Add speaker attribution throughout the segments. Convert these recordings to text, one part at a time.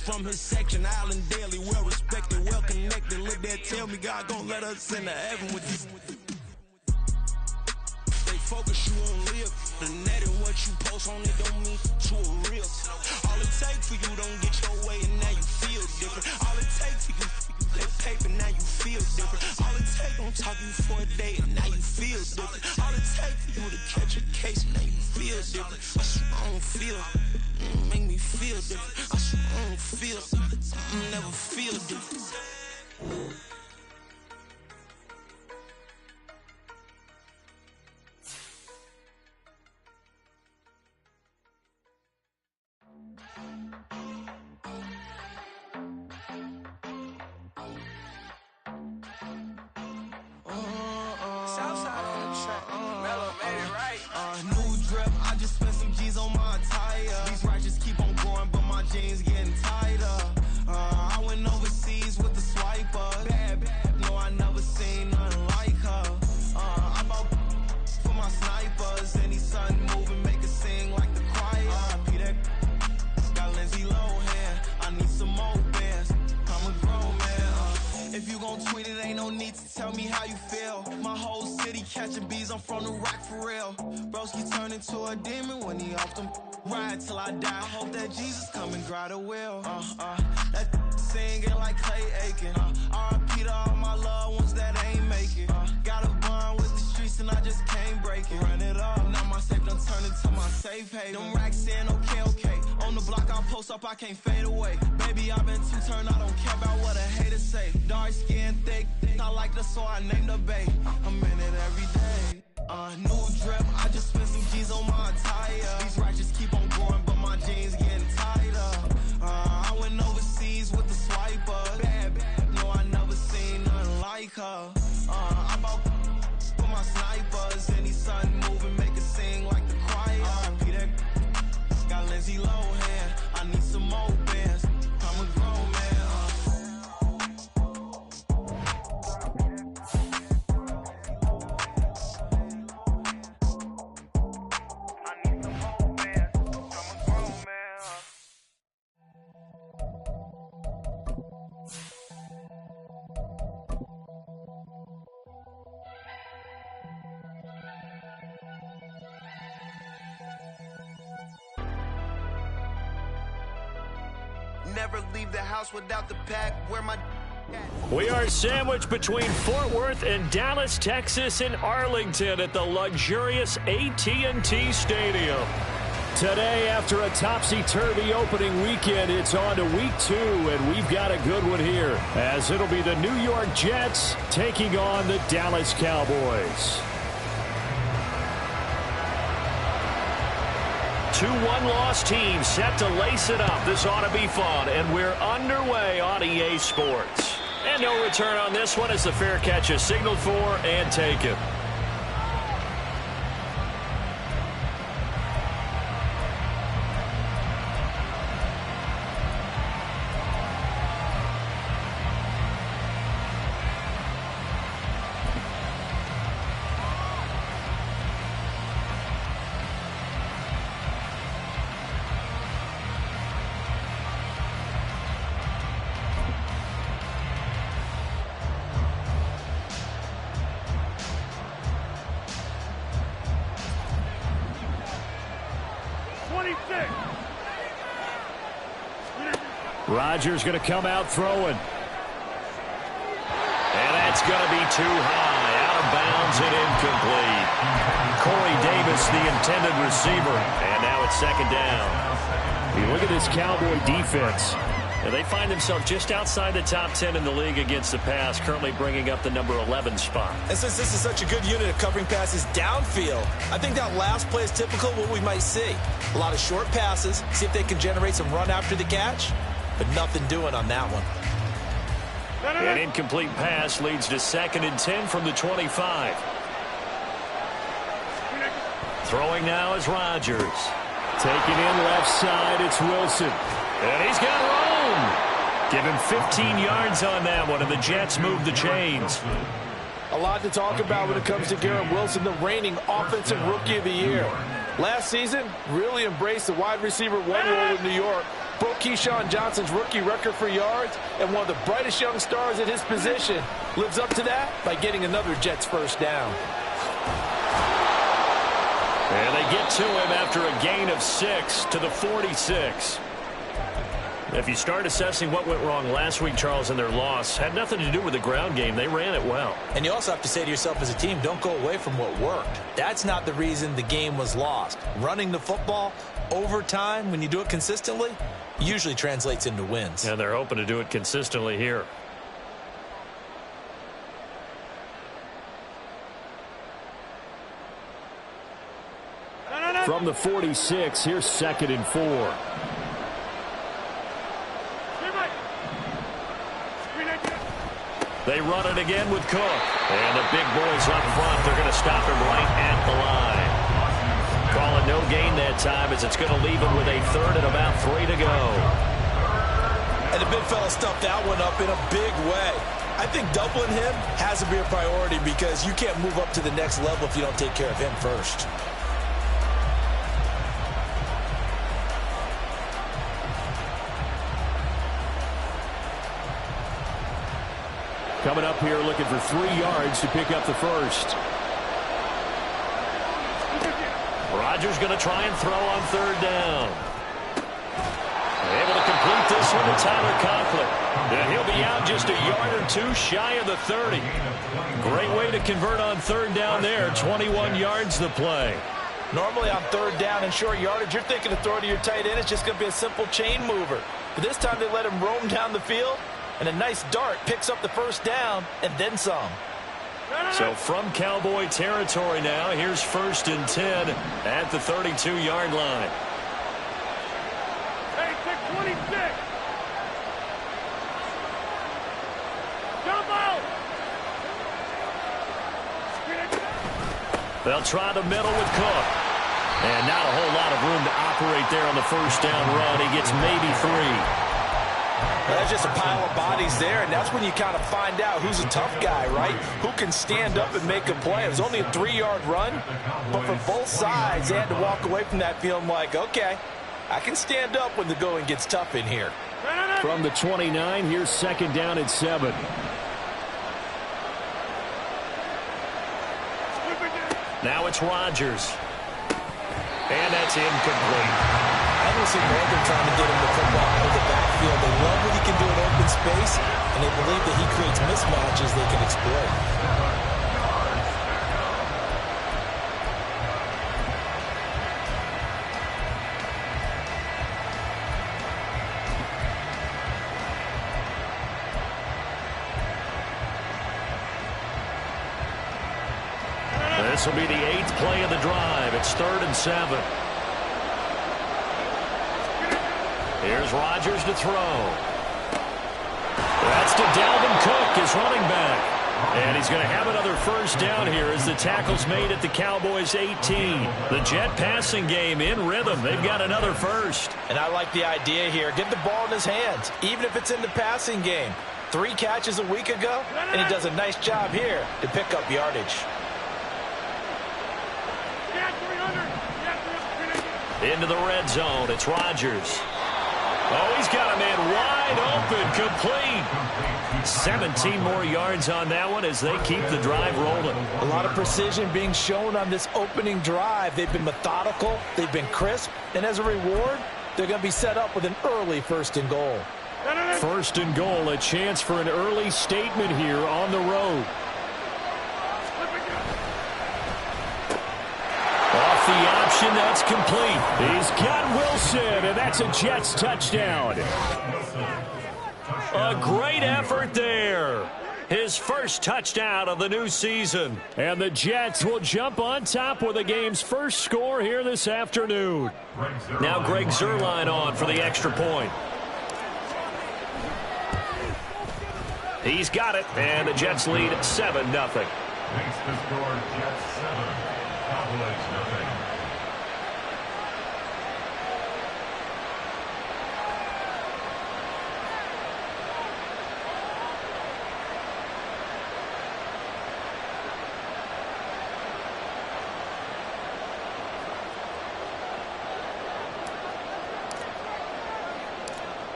Speaker 1: from his section, Island Daily, well respected, well connected. Look there, tell me God gon' let us into heaven with this. Stay focused, you won't live. The net and what you post on it don't mean to a real. All it takes for you don't get your way and now you feel different. All it takes for you that paper, now you feel different. All it takes don't talk you for a day and now you feel different. All it takes for you to catch a case and now you feel different. I swear I don't feel make me feel different. I swear I don't feel never feel different.
Speaker 2: Southside on the track. Mellow made it right.
Speaker 1: New drip, I just spent some G's on my attire. These righteous keep on growing, but my jeans getting tighter. I went overseas with the swiper. Bad, no, I never seen nothing like her. I bought for my snipers. Any sun moving, make it sing like the choir. Peter got Lindsay Lohan. I need some more bands. I'm a grown man. If you gon' tweet it, ain't no need to tell me how you feel. My whole city catching bees, I'm from the rock for real. Broski turned into a demon when he off them. Ride till I die, hope that Jesus come and grab the wheel. That singing like Clay Aiken. R.I.P. to all my loved ones that ain't make it. Got a bond with the streets and I just can't break it. Run it up, now my safe done turned into my safe haven. Them racks in, okay. On the block I'll post up, I can't fade away. Baby, I've been too turned, I don't care about what a hater say. Dark skin, thick, I like the so I named the bay. I'm in it every day. New drip, I just spent some G's on my attire. These righteous keep on growing, but my jeans getting tighter. I went overseas with the swiper. Bad, no, I never seen nothing like her. I bought for my snipers. Any sun moving, make it sing like the choir. Peter got Lindsay Lohan. I need some more bands. I'm a grown man.
Speaker 3: Never leave the house without the pack. Where my
Speaker 4: We are sandwiched between Fort Worth and Dallas, Texas, and Arlington at the luxurious AT&T Stadium. Today, after a topsy-turvy opening weekend, it's on to week 2, and we've got a good one here, as it'll be the New York Jets taking on the Dallas Cowboys. 2 one-loss teams set to lace it up. This ought to be fun, and we're underway on EA Sports. And no return on this one as the fair catch is signaled for and taken. Rodgers going to come out throwing. And that's going to be too high. Out of bounds and incomplete. Corey Davis, the intended receiver. And now it's second down. You look at this Cowboy defense. And they find themselves just outside the top 10 in the league against the pass, currently bringing up the number 11 spot.
Speaker 5: And since this is such a good unit of covering passes downfield, I think that last play is typical of what we might see. A lot of short passes, see if they can generate some run after the catch, but nothing doing on that one.
Speaker 4: An incomplete pass leads to 2nd and 10 from the 25. Throwing now is Rodgers. Taking in left side, it's Wilson. And he's got room. Give him 15 yards on that one, and the Jets move the chains.
Speaker 5: A lot to talk about when it comes to Garrett Wilson, the reigning offensive rookie of the year. Last season, really embraced the wide receiver 1 role in New York, broke Keyshawn Johnson's rookie record for yards, and one of the brightest young stars at his position lives up to that by getting another Jets first down.
Speaker 4: And they get to him after a gain of 6 to the 46. If you start assessing what went wrong last week, Charles, in their loss, had nothing to do with the ground game. They ran it well.
Speaker 5: And you also have to say to yourself as a team, don't go away from what worked. That's not the reason the game was lost. Running the football over time, when you do it consistently, usually translates into wins.
Speaker 4: And they're hoping to do it consistently here. From the 46, here's 2nd and 4. They run it again with Cook. And the big boys up front, they're going to stop him right at the line. Calling no gain that time as it's going to leave him with a 3rd and about 3 to go.
Speaker 5: And the big fella stuffed that one up in a big way. I think doubling him has to be a priority because you can't move up to the next level if you don't take care of him first.
Speaker 4: Coming up here looking for 3 yards to pick up the first. Rodgers going to try and throw on 3rd down. Able to complete this one to Tyler Conklin. And he'll be out just a yard or 2 shy of the 30. Great way to convert on 3rd down there. 21 yards the play.
Speaker 5: Normally on 3rd down and short yardage, you're thinking to throw to your tight end. It's just going to be a simple chain mover. But this time they let him roam down the field. And a nice dart picks up the first down and then some.
Speaker 4: So from Cowboy territory now, here's 1st and 10 at the 32-yard line.
Speaker 6: Hey, 626. Jump out.
Speaker 4: They'll try the middle with Cook. And not a whole lot of room to operate there on the 1st down run. He gets maybe 3.
Speaker 5: Well, that's just a pile of bodies there, and that's when you kind of find out who's a tough guy, right? Who can stand up and make a play. It was only a 3-yard run, but for both sides, they had to walk away from that feeling like, okay, I can stand up when the going gets tough in here.
Speaker 4: From the 29, here's 2nd down and 7. Now it's Rodgers. And that's incomplete.
Speaker 5: I don't see Morgan trying to get him the football out of the backfield. They love what he can do in open space, and they believe that he creates mismatches they can exploit.
Speaker 4: This will be the 8th play of the drive. It's 3rd and 7. Here's Rodgers to throw. That's to Dalvin Cook, his running back. And he's going to have another 1st down here as the tackle's made at the Cowboys' 18. The Jet passing game in rhythm. They've got another 1st.
Speaker 5: And I like the idea here. Get the ball in his hands, even if it's in the passing game. 3 catches a week ago, and he does a nice job here to pick up yardage.
Speaker 4: Into the red zone. It's Rodgers. Oh, he's got a man wide open, complete. 17 more yards on that one as they keep the drive rolling.
Speaker 5: A lot of precision being shown on this opening drive. They've been methodical, they've been crisp, and as a reward, they're going to be set up with an early 1st and goal.
Speaker 4: 1st and goal, a chance for an early statement here on the road. Off the option, that's complete. He's got Wilson, and that's a Jets touchdown. A great effort there. His first touchdown of the new season. And the Jets will jump on top with the game's first score here this afternoon. Now Greg Zuerlein on for the extra point. He's got it, and the Jets lead 7-0.
Speaker 6: Makes the score Jets 7, Cowboys nothing.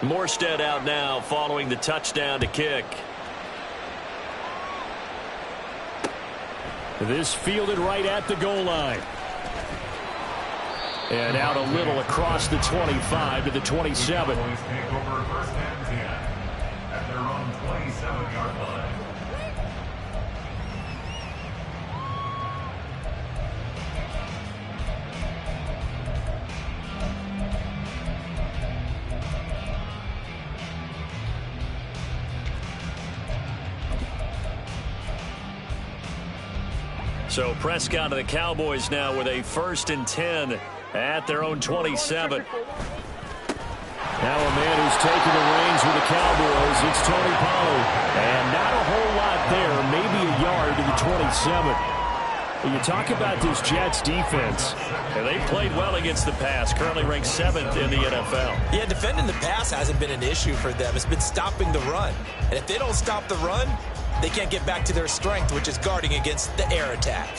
Speaker 4: Morstead out now following the touchdown to kick. This fielded right at the goal line. And out a little across the 25 to the 27.
Speaker 6: Cowboys take over first and 10 at their own 27-yard line.
Speaker 4: So Prescott of the Cowboys now with a 1st and 10 at their own 27.
Speaker 7: Now a man who's taken the reins with the Cowboys, it's Tony Pollard. And not a whole lot there, maybe a yard to the 27. When you talk about this Jets defense,
Speaker 4: and they played well against the pass, currently ranked 7th in the NFL.
Speaker 5: Yeah, defending the pass hasn't been an issue for them. It's been stopping the run. And if they don't stop the run, they can't get back to their strength, which is guarding against the air attack.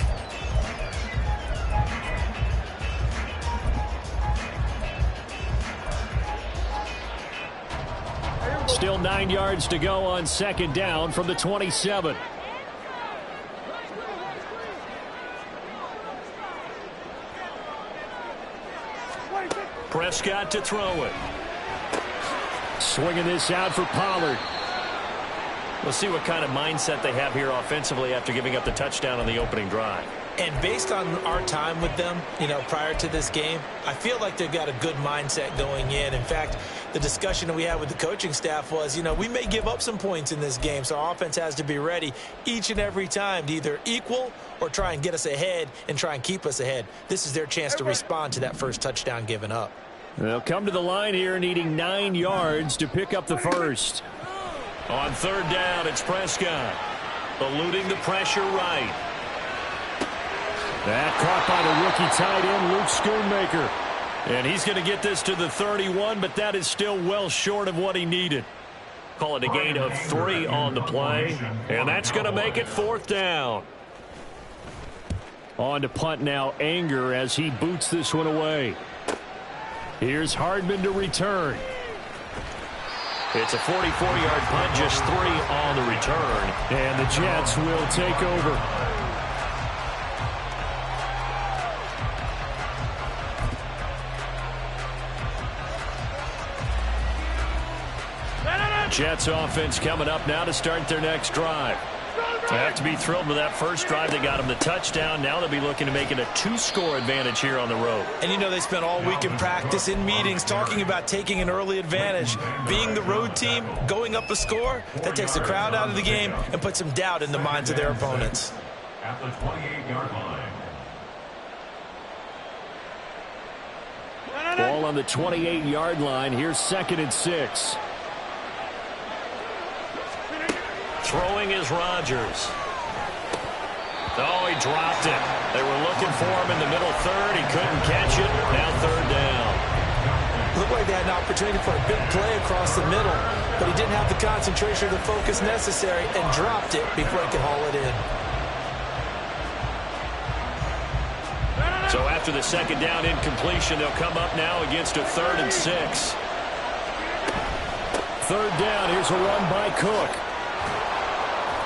Speaker 7: Still 9 yards to go on 2nd down from the 27.
Speaker 4: Prescott to throw it.
Speaker 7: Swinging this out for Pollard.
Speaker 4: We'll see what kind of mindset they have here offensively after giving up the touchdown on the opening drive.
Speaker 5: And based on our time with them, prior to this game, I feel like they've got a good mindset going in. In fact, the discussion that we had with the coaching staff was, we may give up some points in this game, so our offense has to be ready each and every time to either equal or try and get us ahead and try and keep us ahead. This is their chance to respond to that first touchdown given up.
Speaker 7: They'll come to the line here needing 9 yards to pick up the first.
Speaker 4: On 3rd down, it's Prescott. Eluding the pressure right.
Speaker 7: That caught by the rookie tight end, Luke Schoonmaker.
Speaker 4: And he's going to get this to the 31, but that is still well short of what he needed. Call it a gain of 3 on the play, and that's going to make it 4th down.
Speaker 7: On to punt now, Anger as he boots this one away. Here's Hardman to return.
Speaker 4: It's a 44-yard punt, just 3 on the return.
Speaker 7: And the Jets will take over.
Speaker 4: Jets offense coming up now to start their next drive. They have to be thrilled with that first drive. They got them the touchdown. Now they'll be looking to make it a 2-score advantage here on the road.
Speaker 5: And they spent all week in practice, in meetings, talking about taking an early advantage. Being the road team, going up a score, that takes the crowd out of the game and puts some doubt in the minds of their opponents.
Speaker 6: At the 28-yard line.
Speaker 7: Ball on the 28-yard line. Here's 2nd and 6.
Speaker 4: Throwing is Rodgers. Oh, he dropped it. They were looking for him in the middle 3rd. He couldn't catch it. Now 3rd down.
Speaker 5: Looked like they had an opportunity for a big play across the middle, but he didn't have the concentration or the focus necessary and dropped it before he could haul it in.
Speaker 4: So after the 2nd down incompletion, they'll come up now against a 3rd and 6.
Speaker 7: 3rd down. Here's a run by Cook.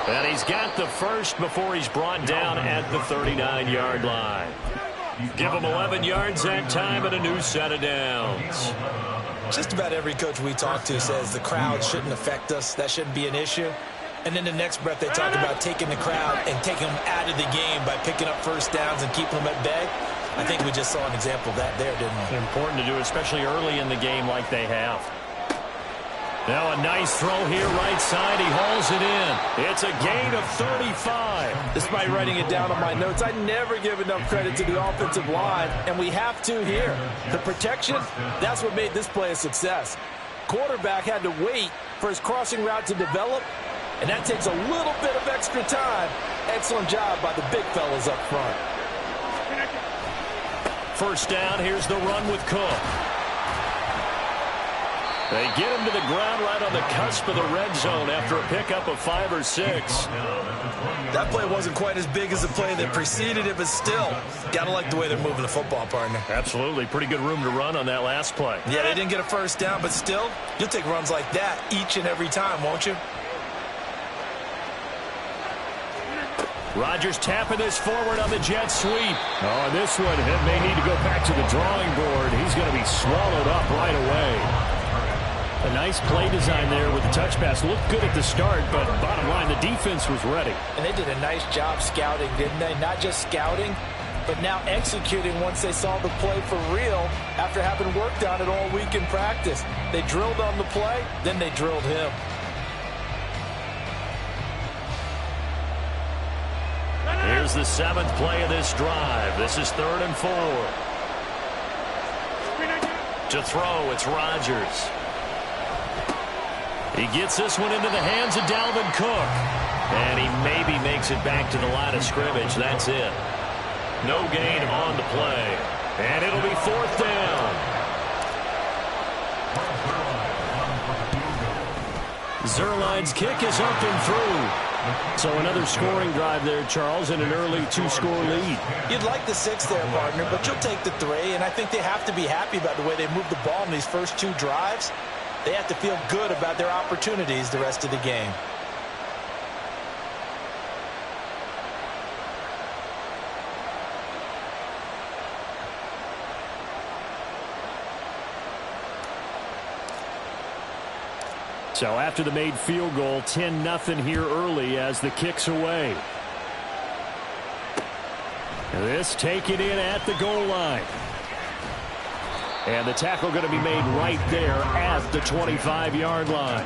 Speaker 4: And he's got the first before he's brought down at the 39-yard line. Give him 11 yards that time and a new set of downs.
Speaker 5: Just about every coach we talk to says the crowd shouldn't affect us. That shouldn't be an issue. And then the next breath they talk about taking the crowd and taking them out of the game by picking up first downs and keeping them at bay. I think we just saw an example of that there, didn't we?
Speaker 4: Important to do, especially early in the game like they have. Now a nice throw here right side. He hauls it in. It's a gain of 35.
Speaker 5: Despite writing it down on my notes, I never give enough credit to the offensive line, and we have to here. The protection, that's what made this play a success. Quarterback had to wait for his crossing route to develop, and that takes a little bit of extra time. Excellent job by the big fellas up front.
Speaker 4: First down, here's the run with Cook. They get him to the ground right on the cusp of the red zone after a pickup of 5 or 6.
Speaker 5: That play wasn't quite as big as the play that preceded it, but still, got to like the way they're moving the football, partner.
Speaker 4: Absolutely. Pretty good room to run on that last play.
Speaker 5: Yeah, they didn't get a first down, but still, you'll take runs like that each and every time, won't you?
Speaker 4: Rodgers tapping this forward on the jet sweep. Oh, and this one may need to go back to the drawing board. He's going to be swallowed up right away. A nice play design there with the touch pass. Looked good at the start, but bottom line, the defense was ready.
Speaker 5: And they did a nice job scouting, didn't they? Not just scouting, but now executing once they saw the play for real after having worked on it all week in practice. They drilled on the play, then they drilled him.
Speaker 4: Here's the 7th play of this drive. This is 3rd and 4. To throw, it's Rodgers. He gets this one into the hands of Dalvin Cook. And he maybe makes it back to the line of scrimmage. That's it. No gain on the play. And it'll be 4th down. Zuerlein's kick is up and through. So another scoring drive there, Charles, and an early 2-score lead.
Speaker 5: You'd like the 6 there, partner, but you'll take the 3, and I think they have to be happy about the way they moved the ball in these first 2 drives. They have to feel good about their opportunities the rest of the game.
Speaker 7: So after the made field goal, 10-0 here early as the kick's away. This taken in at the goal line. And the tackle going to be made right there at the 25-yard line.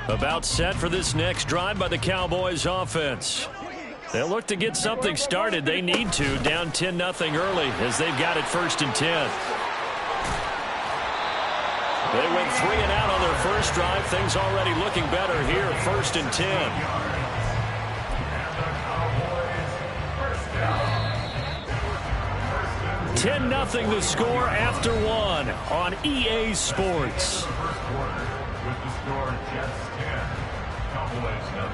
Speaker 4: About set for this next drive by the Cowboys offense. They'll look to get something started. They need to, down 10-0 early as they've got it 1st and 10. They went 3 and out on their first drive. Things already looking better here, 1st and 10. 10-0 the score after 1 on EA Sports.
Speaker 6: With the score, Jets 10, Cowboys 0.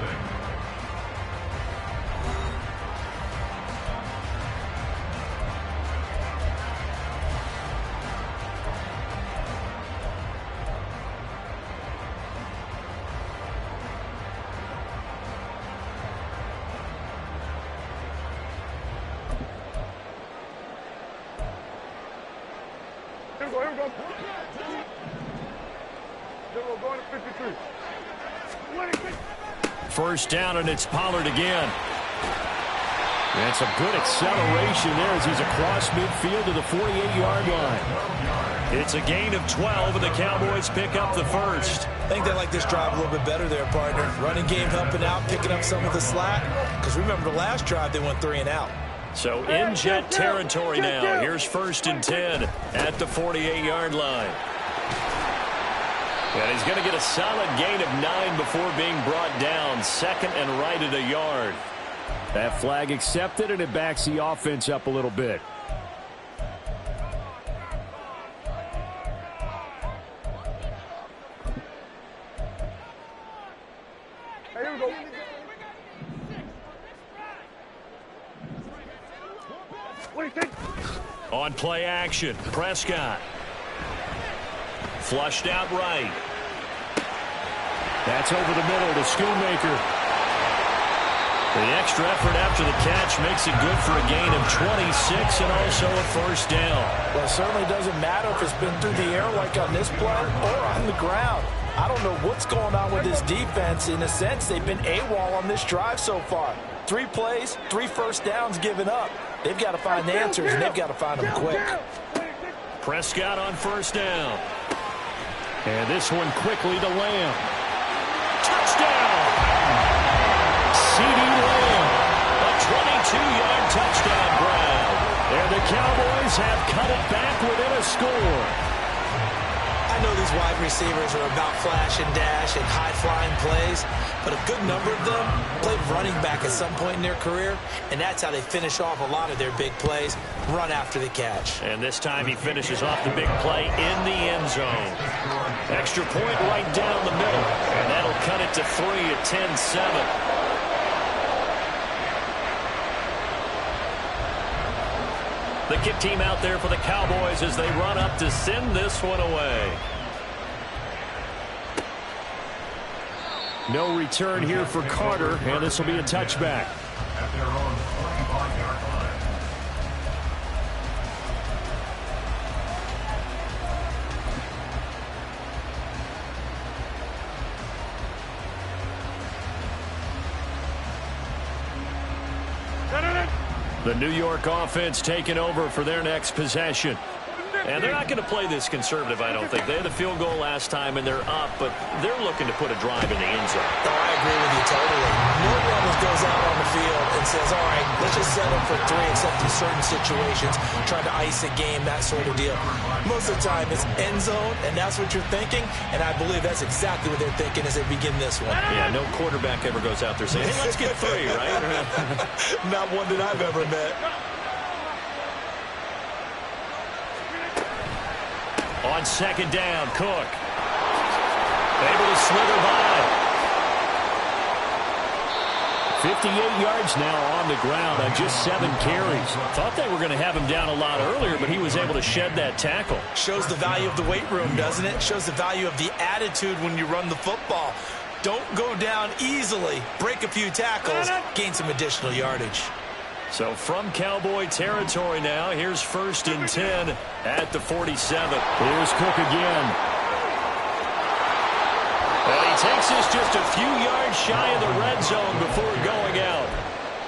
Speaker 4: First down, and it's Pollard again. That's a good acceleration there as he's across midfield to the 48-yard line. It's a gain of 12, and the Cowboys pick up the first.
Speaker 5: I think they like this drive a little bit better there, partner. Running game helping out, picking up some of the slack. Because remember the last drive, they went 3 and out.
Speaker 4: So in jet territory now. Here's 1st and 10 at the 48-yard line. And he's going to get a solid gain of 9 before being brought down. 2nd and right at a yard.
Speaker 7: That flag accepted, and it backs the offense up a little bit.
Speaker 8: Here we go.
Speaker 4: On play action, Prescott. Flushed out right.
Speaker 7: That's over the middle to Schoonmaker.
Speaker 4: The extra effort after the catch makes it good for a gain of 26 and also a first down.
Speaker 5: Well, it certainly doesn't matter if it's been through the air like on this play or on the ground. I don't know what's going on with this defense. In a sense, they've been AWOL on this drive so far. 3 plays, 3 first downs given up. They've got to find the answers, and they've got to find them quick.
Speaker 4: Prescott on first down. And this one quickly to Lamb. Touchdown! CeeDee Lamb. A 22-yard touchdown grab.
Speaker 7: And the Cowboys have cut it back within a score.
Speaker 5: I know these wide receivers are about flash and dash and high-flying plays, but a good number of them played running back at some point in their career, and that's how they finish off a lot of their big plays, run after the catch.
Speaker 4: And this time he finishes off the big play in the end zone. Extra point right down the middle, and that'll cut it to 3 at 10-7. The kick team out there for the Cowboys as they run up to send this one away.
Speaker 7: No return here for Carter, and this will be a touchback.
Speaker 6: At their own 25-yard line.
Speaker 4: The New York offense taking over for their next possession. And they're not going to play this conservative, I don't think. They had a field goal last time, and they're up, but they're looking to put a drive in the end zone.
Speaker 5: Oh, I agree with you totally. No one goes out on the field and says, all right, let's just settle for 3, except in certain situations, trying to ice a game, that sort of deal. Most of the time, it's end zone, and that's what you're thinking, and I believe that's exactly what they're thinking as they begin this one.
Speaker 4: Yeah, no quarterback ever goes out there saying, hey, let's get 3, right?
Speaker 5: Not one that I've ever met.
Speaker 4: On second down, Cook. Able to slither by. 58 yards now on the ground on just 7 carries. Thought they were going to have him down a lot earlier, but he was able to shed that tackle.
Speaker 5: Shows the value of the weight room, doesn't it? Shows the value of the attitude when you run the football. Don't go down easily. Break a few tackles. Gain some additional yardage.
Speaker 4: So from Cowboy territory now, here's 1st and 10 at the 47.
Speaker 7: Here's Cook again.
Speaker 4: And he takes this just a few yards shy of the red zone before going out.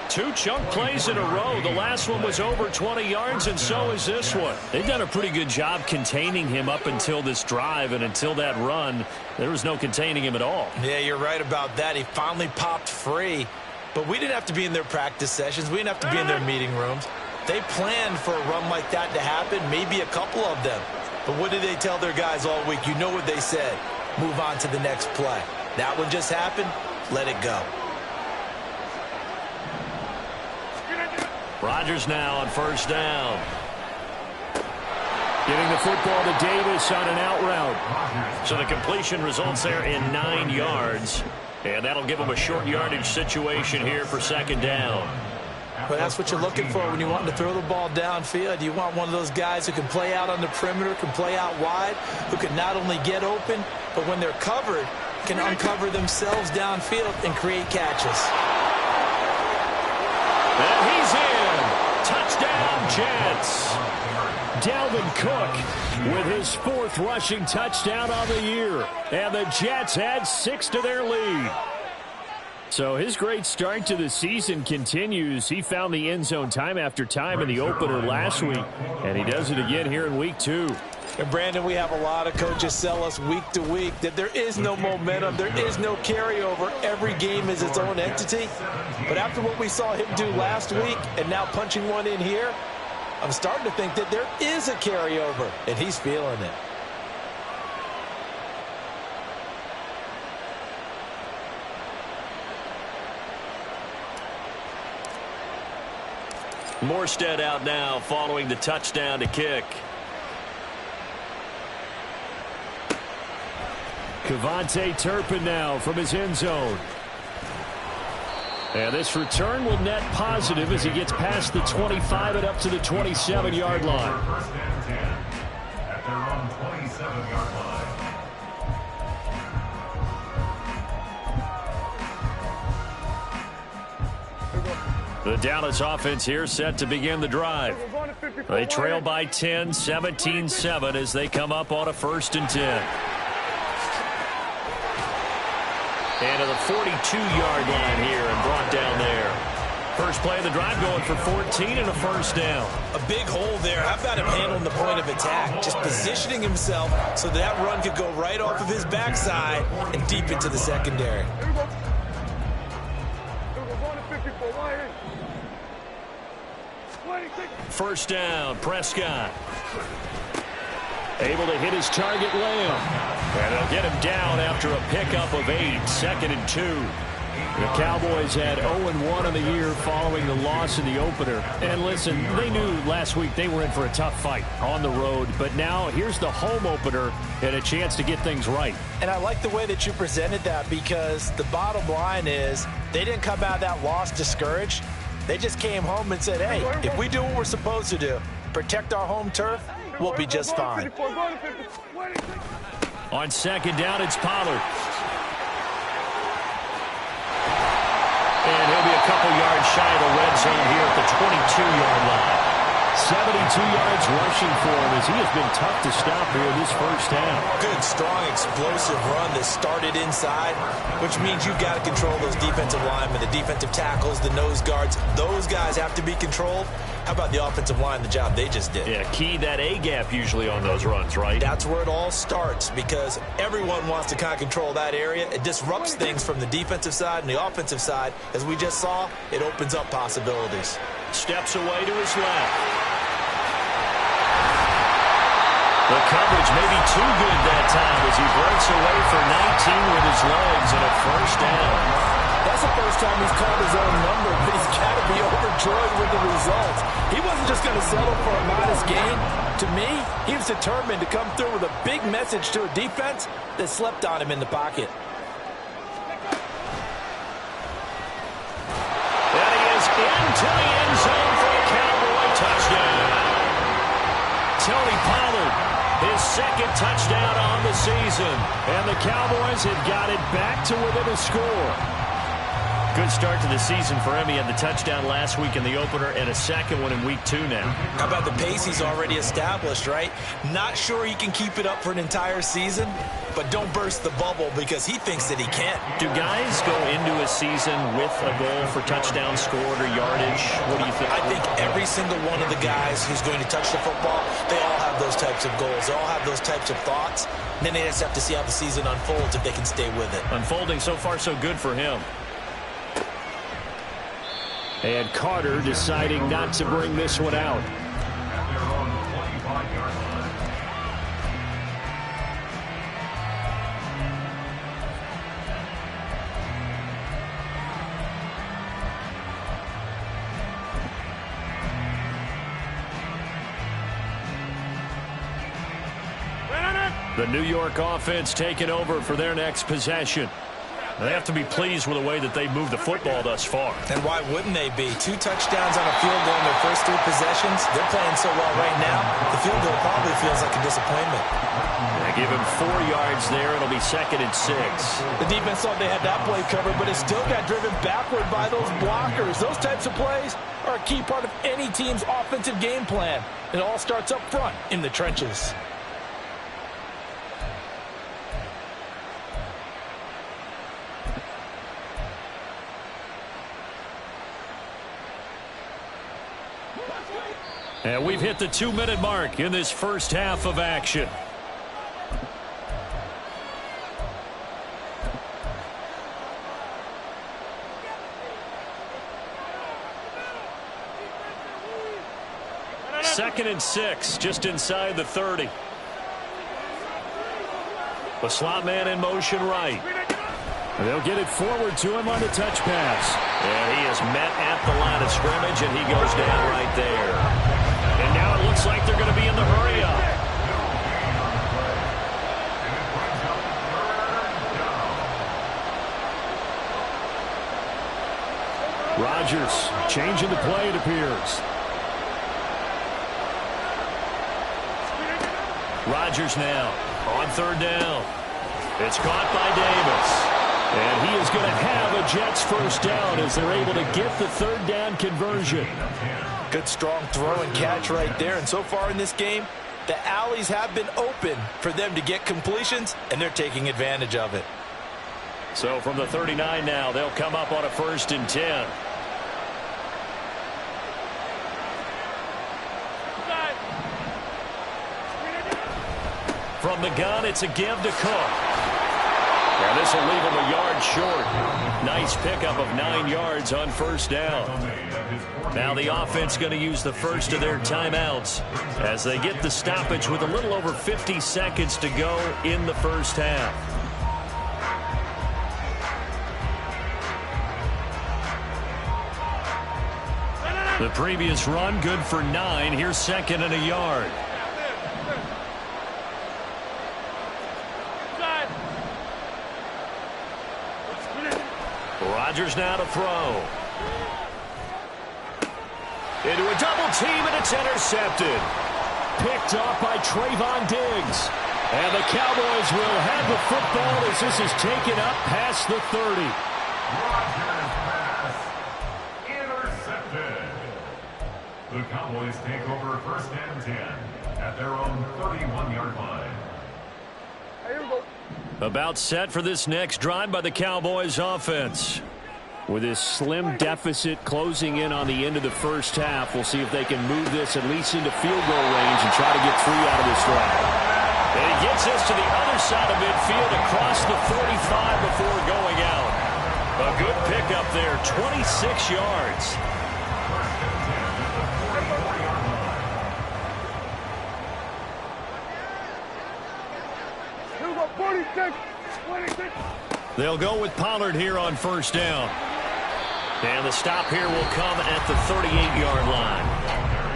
Speaker 4: 2 chunk plays in a row. The last one was over 20 yards, and so is this one. They've done a pretty good job containing him up until this drive, and until that run, there was no containing him at all.
Speaker 5: Yeah, you're right about that. He finally popped free. But we didn't have to be in their practice sessions. We didn't have to be in their meeting rooms. They planned for a run like that to happen, maybe a couple of them. But what did they tell their guys all week? You know what they said. Move on to the next play. That one just happened. Let it go.
Speaker 4: Rodgers now on 1st down.
Speaker 7: Getting the football to Davis on an out route.
Speaker 4: So the completion results there in 9 yards. And that'll give them a short yardage situation here for 2nd down.
Speaker 5: Well, that's what you're looking for when you want to throw the ball downfield. You want one of those guys who can play out on the perimeter, can play out wide, who can not only get open, but when they're covered, can uncover themselves downfield and create catches.
Speaker 4: And he's in. Touchdown, Jets.
Speaker 7: Dalvin Cook with his 4th rushing touchdown on the year. And the Jets add 6 to their lead. So his great start to the season continues. He found the end zone time after time in the opener last week. And he does it again here in week 2.
Speaker 5: And Brandon, we have a lot of coaches sell us week to week that there is no momentum, there is no carryover. Every game is its own entity. But after what we saw him do last week and now punching one in here, I'm starting to think that there is a carryover, and he's feeling it.
Speaker 4: Morstead out now following the touchdown to kick.
Speaker 7: Kevontae Turpin now from his end zone. And this return will net positive as he gets past the 25 and up to the 27-yard line.
Speaker 6: 1st and 10 at their own 27-yard line.
Speaker 4: The Dallas offense here set to begin the drive. They trail by 10, 17-7 as they come up on a 1st and 10. And to the 42-yard line here and brought down there. First play of the drive going for 14 and a 1st down.
Speaker 5: A big hole there. How about him handling the point of attack? Just positioning himself so that run could go right off of his backside and deep into the secondary.
Speaker 4: first down. Prescott able to hit his target Lamb. And they'll get him down after a pickup of 8, 2nd and 2. The Cowboys had 0-1 in the year following the loss in the opener. And listen, they knew last week they were in for a tough fight on the road. But now here's the home opener and a chance to get things right.
Speaker 5: And I like the way that you presented that, because the bottom line is they didn't come out of that loss discouraged. They just came home and said, hey, if we do what we're supposed to do, protect our home turf, we'll be just fine.
Speaker 4: On 2nd down, it's Pollard. And he'll be a couple yards shy of the red zone here at the 22-yard line. 72 yards rushing for him as he has been tough to stop here this first half.
Speaker 5: Good, strong, explosive run that started inside, which means you've got to control those defensive linemen, the defensive tackles, the nose guards. Those guys have to be controlled. How about the offensive line, the job they just did?
Speaker 4: Yeah, key that A-gap usually on those runs, right?
Speaker 5: That's where it all starts, because everyone wants to kind of control that area. It disrupts things from the defensive side and the offensive side. As we just saw, it opens up possibilities.
Speaker 4: Steps away to his left. The coverage may be too good that time as he breaks away for 19 with his legs and a first down.
Speaker 5: That's the first time he's called his own number, but he's got to be overjoyed with the results. He wasn't just going to settle for a modest gain. To me, he was determined to come through with a big message to a defense that slept on him in the pocket.
Speaker 4: And he is into the end zone for a Cowboy touchdown. Tony Pollard, his 2nd touchdown on the season. And the Cowboys have got it back to within a score. Good start to the season for him. He had the touchdown last week in the opener and a 2nd one in week 2 now.
Speaker 5: How about the pace he's already established, right? Not sure he can keep it up for an entire season, but don't burst the bubble because he thinks that he can.
Speaker 4: Do guys go into a season with a goal for touchdown scored or yardage? What do you think?
Speaker 5: I think every single one of the guys who's going to touch the football, they all have those types of goals. They all have those types of thoughts. And then they just have to see how the season unfolds if they can stay with it.
Speaker 4: Unfolding so far so good for him. And Carter deciding not to bring this one out. The New York offense taking over for their next possession. They have to be pleased with the way that they've moved the football thus far.
Speaker 5: And why wouldn't they be? 2 touchdowns on a field goal in their first 3 possessions. They're playing so well right now, the field goal probably feels like a disappointment.
Speaker 4: They give him 4 yards there. It'll be 2nd and 6.
Speaker 5: The defense thought they had that play covered, but it still got driven backward by those blockers. Those types of plays are a key part of any team's offensive game plan. It all starts up front in the trenches.
Speaker 4: And we've hit the 2-minute mark in this first half of action. Second and 6, just inside the 30. The slot man in motion right. They'll get it forward to him on the touch pass. And he is met at the line of scrimmage, and he goes down right there. And now it looks like they're going to be in the hurry-up. Rodgers changing the play, it appears. Rodgers now on 3rd down. It's caught by Davis. And he is going to have a Jets first down as they're able to get the 3rd down conversion.
Speaker 5: Good strong throw and catch right there. And so far in this game, the alleys have been open for them to get completions, and they're taking advantage of it.
Speaker 4: So from the 39 now, they'll come up on a 1st and 10. From the gun, it's a give to Cook. And this will leave him a yard short. Nice pickup of 9 yards on 1st down. Now the offense going to use the first of their timeouts as they get the stoppage with a little over 50 seconds to go in the first half. The previous run good for 9. Here's second and a yard. Rodgers now to throw. Into a double team, and it's intercepted. Picked off by Trayvon Diggs. And the Cowboys will have the football as this is taken up past the 30.
Speaker 6: Rodgers pass intercepted. The Cowboys take over first and 10 at their own 31-yard line.
Speaker 8: Here we go.
Speaker 4: About set for this next drive by the Cowboys offense.
Speaker 7: With this slim deficit closing in on the end of the first half, we'll see if they can move this at least into field goal range and try to get 3 out of this drive.
Speaker 4: And he gets us to the other side of midfield across the 45 before going out. A good pickup there, 26 yards.
Speaker 8: Here we go. 46. 26.
Speaker 4: They'll go with Pollard here on first down. And the stop here will come at the 38-yard line.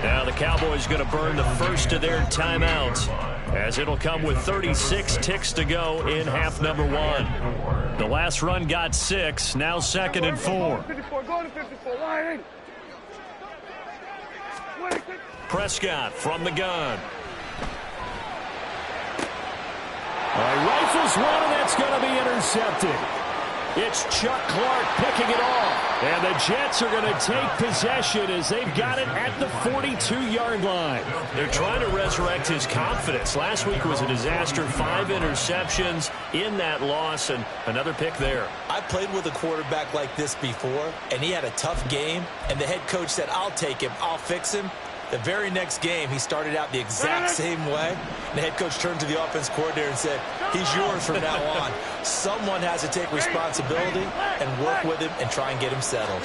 Speaker 4: Now the Cowboys going to burn the first of their timeouts as it'll come with 36 ticks to go in half number 1. The last run got 6, now second and 4.
Speaker 8: 54, go to 54, line in. 26.
Speaker 4: Prescott from the gun.
Speaker 7: Rifles one, and that's going to be intercepted. It's Chuck Clark picking it off. And the Jets are going to take possession as they've got it at the 42-yard line.
Speaker 4: They're trying to resurrect his confidence. Last week was a disaster. 5 interceptions in that loss, and another pick there.
Speaker 5: I played with a quarterback like this before, and he had a tough game, and the head coach said, I'll take him, I'll fix him. The very next game, he started out the exact same way. And the head coach turned to the offense coordinator and said, he's yours from now on. Someone has to take responsibility and work with him and try and get him settled.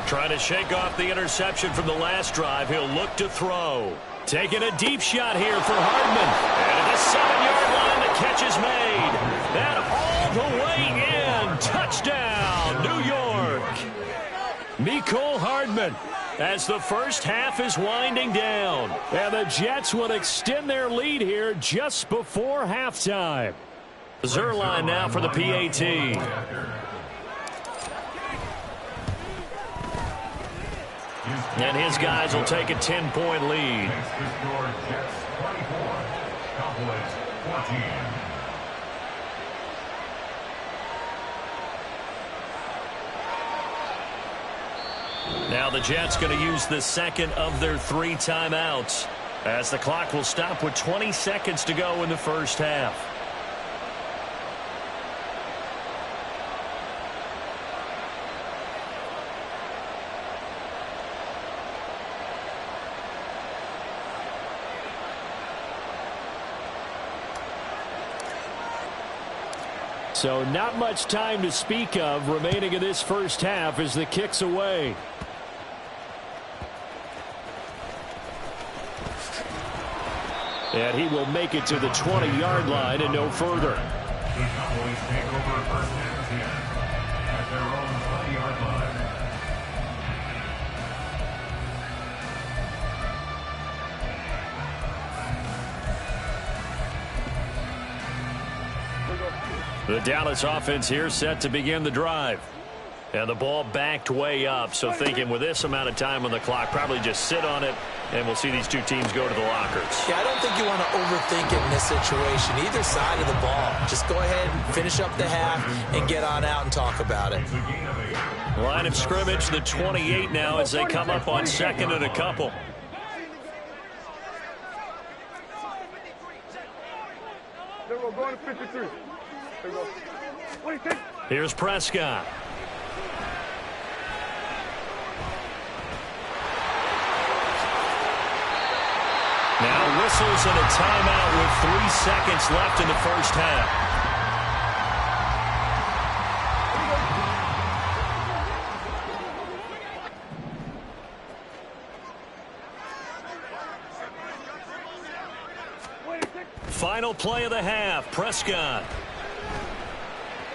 Speaker 4: Trying to shake off the interception from the last drive. He'll look to throw. Taking a deep shot here for Hardman. And at the 7-yard line, the catch is made. And all the way in. Touchdown, New York. Mecole Hardman. As the first half is winding down.
Speaker 7: And the Jets will extend their lead here just before halftime.
Speaker 4: Zuerlein now for the PAT. And his guys will take a 10-point lead.
Speaker 6: Jets 24, Cowboys 14.
Speaker 4: Now the Jets going to use the second of their 3 timeouts as the clock will stop with 20 seconds to go in the first half.
Speaker 7: So not much time to speak of remaining in this first half as the kick's away. And he will make it to the 20-yard line and no further.
Speaker 6: The Cowboys take over first and 10 at their own 20-yard line.
Speaker 4: The Dallas offense here set to begin the drive. And the ball backed way up, so thinking with this amount of time on the clock, probably just sit on it, and we'll see these two teams go to the lockers.
Speaker 5: Yeah, I don't think you want to overthink it in this situation, either side of the ball. Just go ahead and finish up the half and get on out and talk about it.
Speaker 4: Line of scrimmage, the 28 now as they come up on second and a couple.
Speaker 8: There we go, going to 53. There we go. 26.
Speaker 4: Here's Prescott. Now whistles and a timeout with 3 seconds left in the first half. Final play of the half. Prescott.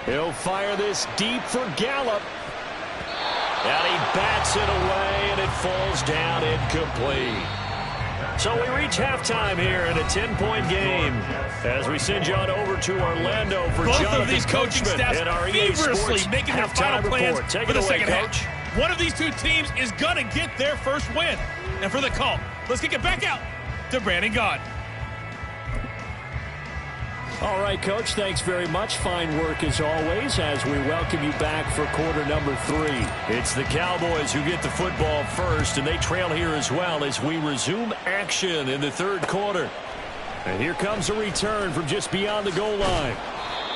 Speaker 4: He'll fire this deep for Gallup. And he bats it away, and it falls down incomplete. So we reach halftime here in a 10-point game as we send you on over to Orlando for
Speaker 9: both
Speaker 4: Jonathan
Speaker 9: of these coaching staffs
Speaker 4: and our EA Sports
Speaker 9: making their final plans
Speaker 4: Take
Speaker 9: for
Speaker 4: it
Speaker 9: the
Speaker 4: away,
Speaker 9: second
Speaker 4: Coach.
Speaker 9: half. One of these two teams is going to get their first win. And for the call, let's kick it back out to Brandon Gaudin.
Speaker 7: All right, Coach, thanks very much. Fine work as always as we welcome you back for quarter number 3.
Speaker 4: It's the Cowboys who get the football first, and they trail here as well as we resume action in the third quarter. And here comes a return from just beyond the goal line.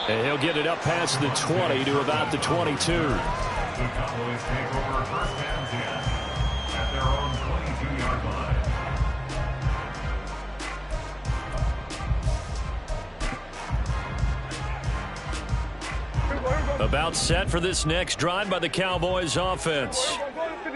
Speaker 4: And he'll get it up past the 20 to about the 22.
Speaker 6: The Cowboys take over first and 10 at their own 22-yard line.
Speaker 4: About set for this next drive by the Cowboys offense.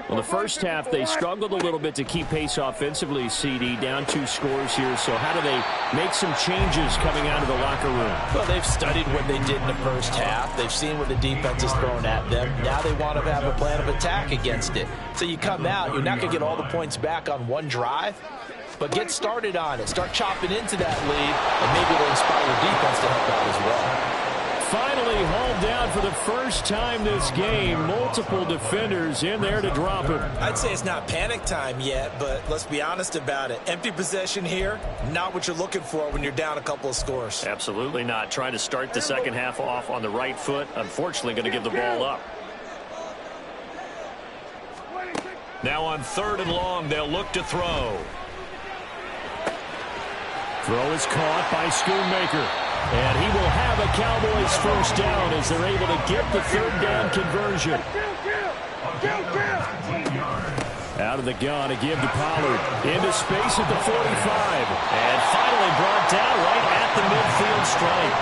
Speaker 7: Well, the first half, they struggled a little bit to keep pace offensively, CD, down 2 scores here. So how do they make some changes coming out of the locker room?
Speaker 5: Well, they've studied what they did in the first half. They've seen what the defense is throwing at them. Now they want to have a plan of attack against it. So you come out, you're not going to get all the points back on one drive, but get started on it. Start chopping into that lead, and maybe it'll inspire your defense to help out as well.
Speaker 7: Finally hauled down for the first time this game. Multiple defenders in there to drop him.
Speaker 5: I'd say it's not panic time yet, but let's be honest about it. Empty possession here, not what you're looking for when you're down a couple of scores.
Speaker 4: Absolutely not. Trying to start the second half off on the right foot. Unfortunately, going to give the ball up. Now on 3rd and long, they'll look to throw.
Speaker 7: Throw is caught by Schoonmaker. And he will have a Cowboys first down as they're able to get the 3rd down conversion. Out of the gun to give to Pollard. Into space at the 45.
Speaker 4: And finally brought down right at the midfield stripe.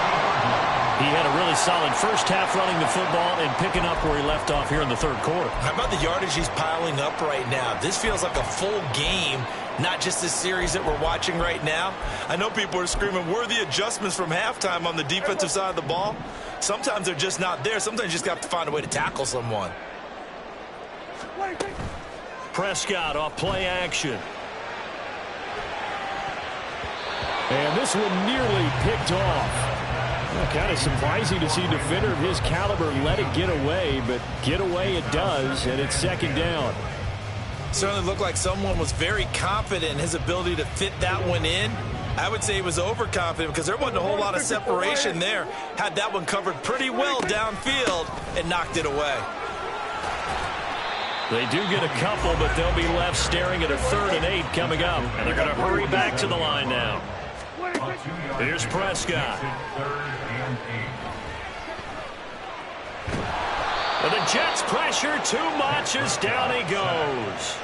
Speaker 4: He had a really solid first half running the football and picking up where he left off here in the 3rd quarter.
Speaker 5: How about the yardage he's piling up right now? This feels like a full game, not just this series that we're watching right now. I know people are screaming, where are the adjustments from halftime on the defensive side of the ball? Sometimes they're just not there. Sometimes you just have to find a way to tackle someone.
Speaker 4: Prescott off play action.
Speaker 7: And this one nearly picked off. Kind of surprising to see a defender of his caliber let it get away, but get away it does, and it's 2nd down.
Speaker 5: Certainly looked like someone was very confident in his ability to fit that one in. I would say he was overconfident because there wasn't a whole lot of separation there. Had that one covered pretty well downfield and knocked it away.
Speaker 4: They do get a couple, but they'll be left staring at a 3rd and 8 coming up. And they're going to hurry back to the line now. Here's Prescott. And the Jets pressure too much as down he goes.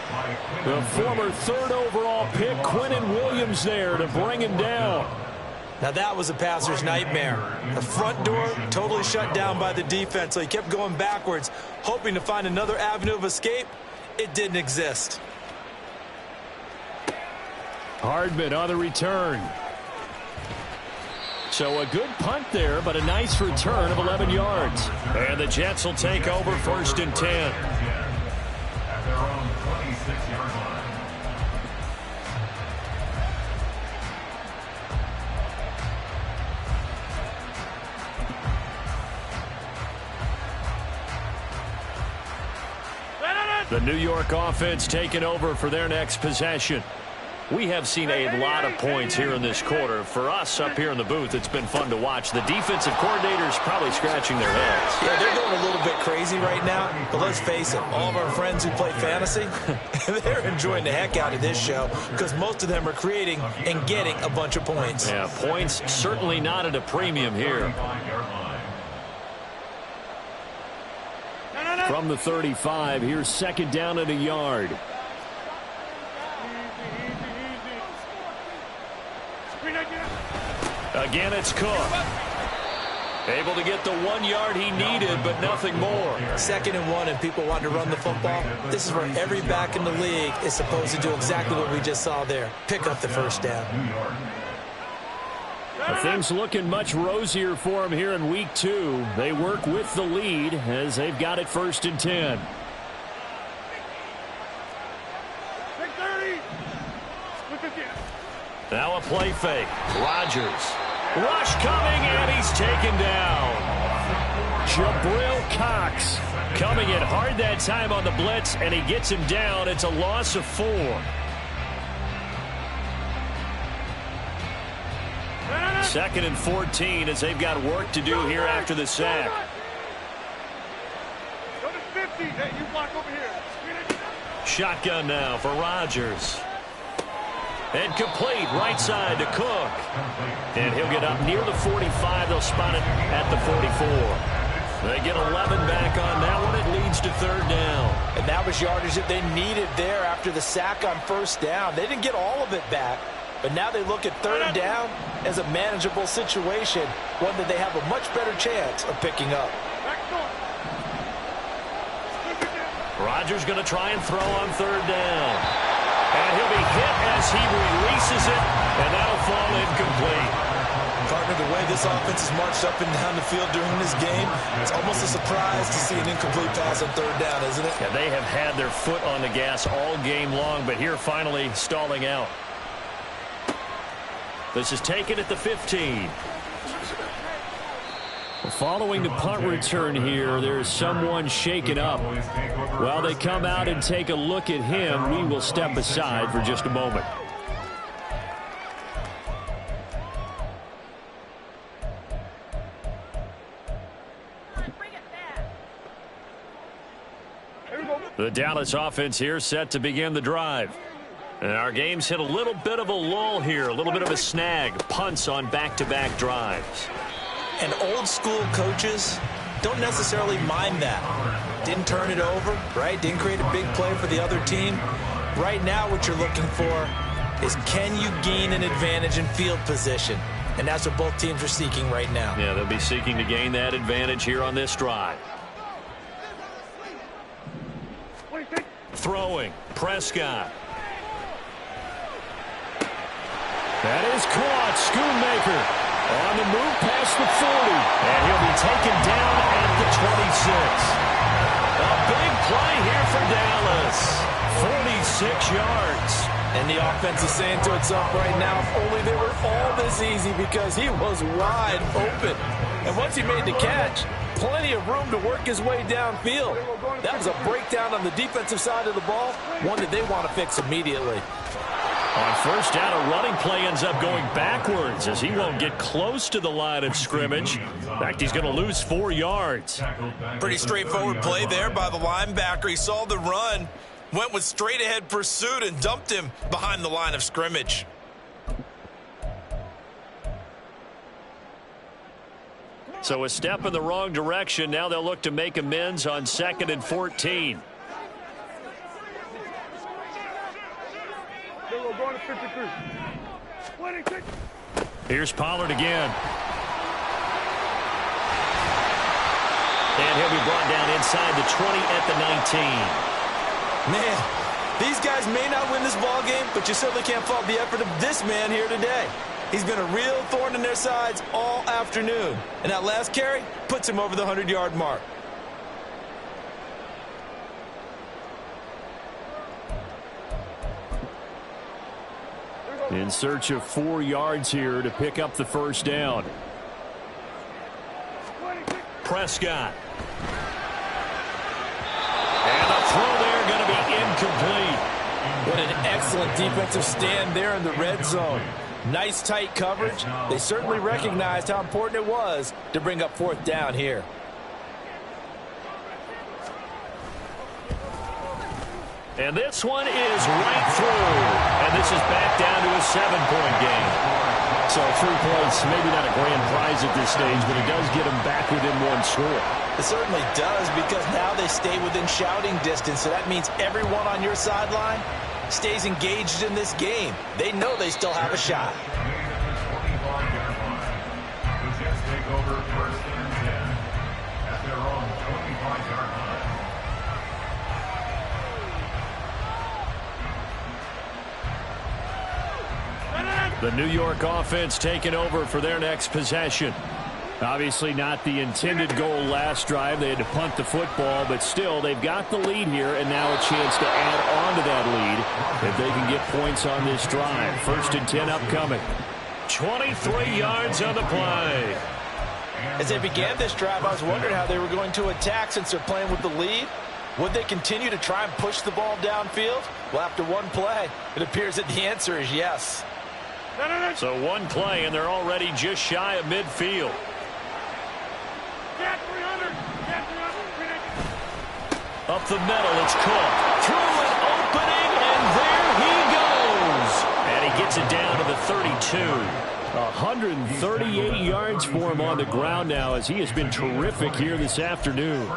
Speaker 7: The former 3rd overall pick, Quinnen Williams, there to bring him down.
Speaker 5: Now that was a passer's nightmare. The front door totally shut down by the defense, so he kept going backwards, hoping to find another avenue of escape. It didn't exist.
Speaker 7: Hardman on the return. So a good punt there, but a nice return of 11 yards.
Speaker 4: And the Jets will take over 1st and 10.
Speaker 6: At their own 26-yard line.
Speaker 4: The New York offense taking over for their next possession. We have seen a lot of points here in this quarter. For us up here in the booth, it's been fun to watch. The defensive coordinators probably scratching their heads.
Speaker 5: Yeah, they're going a little bit crazy right now, but let's face it, all of our friends who play fantasy, they're enjoying the heck out of this show because most of them are creating and getting a bunch of points.
Speaker 4: Yeah, points certainly not at a premium here.
Speaker 7: From the 35, here's 2nd down and a yard.
Speaker 4: Again, it's Cook. Able to get the 1 yard he needed, but nothing more.
Speaker 5: 2nd and 1, and people want to run the football. This is where every back in the league is supposed to do exactly what we just saw there. Pick up the first down.
Speaker 7: Things looking much rosier for them here in week 2. They work with the lead as they've got it 1st and 10. Now a play fake. Rodgers. Rush coming, and he's taken down. Jabril Cox coming in hard that time on the blitz, and he gets him down. It's a loss of 4. Second and 14 as they've got work to do here after the sack. Shotgun now for Rodgers. And complete right side to Cook. And he'll get up near the 45. They'll spot it at the 44. They get 11 back on that one. It leads to 3rd down.
Speaker 5: And that was yardage that they needed there after the sack on 1st down. They didn't get all of it back, but now they look at 3rd down as a manageable situation, one that they have a much better chance of picking up.
Speaker 7: Rodgers going to try and throw on 3rd down. And he'll be hit as he releases it, and that'll fall incomplete.
Speaker 5: Partner, the way this offense has marched up and down the field during this game, it's almost a surprise to see an incomplete pass on 3rd down, isn't it?
Speaker 7: Yeah, they have had their foot on the gas all game long, but here finally stalling out. This is taken at the 15. Following the punt return here, there's someone shaken up. While they come out and take a look at him, we will step aside for just a moment. The Dallas offense here set to begin the drive. And our game's hit a little bit of a lull here, a little bit of a snag. Punts on back-to-back drives.
Speaker 5: And old school coaches don't necessarily mind that. Didn't turn it over, right? Didn't create a big play for the other team. Right now what you're looking for is, can you gain an advantage in field position? And that's what both teams are seeking right now.
Speaker 7: Yeah, they'll be seeking to gain that advantage here on this drive. Throwing, Prescott. That is caught, Schoonmaker. On the move past the 40. And he'll be taken down at the 26. A big play here for Dallas. 46 yards.
Speaker 5: And the offense is saying to itself right now, if only they were all this easy, because he was wide open. And once he made the catch, plenty of room to work his way downfield. That was a breakdown on the defensive side of the ball, one that they want to fix immediately.
Speaker 7: On 1st down, a running play ends up going backwards as he won't get close to the line of scrimmage. In fact, he's going to lose 4 yards.
Speaker 10: Pretty straightforward play there by the linebacker. He saw the run, went with straight-ahead pursuit, and dumped him behind the line of scrimmage.
Speaker 7: So a step in the wrong direction. Now they'll look to make amends on 2nd and 14.
Speaker 8: Going to 53.
Speaker 7: Here's Pollard again. And he'll be brought down inside the 20 at the 19.
Speaker 5: Man, these guys may not win this ball game, but you certainly can't fault the effort of this man here today. He's been a real thorn in their sides all afternoon. And that last carry puts him over the 100-yard mark.
Speaker 7: In search of 4 yards here to pick up the 1st down. Prescott. And the throw there going to be incomplete.
Speaker 5: What an excellent defensive stand there in the red zone. Nice tight coverage. They certainly recognized how important it was to bring up 4th down here.
Speaker 7: And this one is right through. And this is back down to a 7-point game. So 3 points, maybe not a grand prize at this stage, but it does get them back within 1 score.
Speaker 5: It certainly does, because now they stay within shouting distance. So that means everyone on your sideline stays engaged in this game. They know they still have a shot.
Speaker 6: The Jets take over 1st and 10 at their own 25-yard line.
Speaker 7: The New York offense taking over for their next possession. Obviously not the intended goal last drive. They had to punt the football, but still they've got the lead here and now a chance to add on to that lead if they can get points on this drive. 1st and 10 upcoming. 23 yards on the play.
Speaker 5: As they began this drive, I was wondering how they were going to attack since they're playing with the lead. Would they continue to try and push the ball downfield? Well, after one play, it appears that the answer is yes.
Speaker 7: So one play, and they're already just shy of midfield. Up the middle, it's Cook. Through an opening, and there he goes. And he gets it down to the 32. 138 yards for him on the ground now as he has been terrific here this afternoon.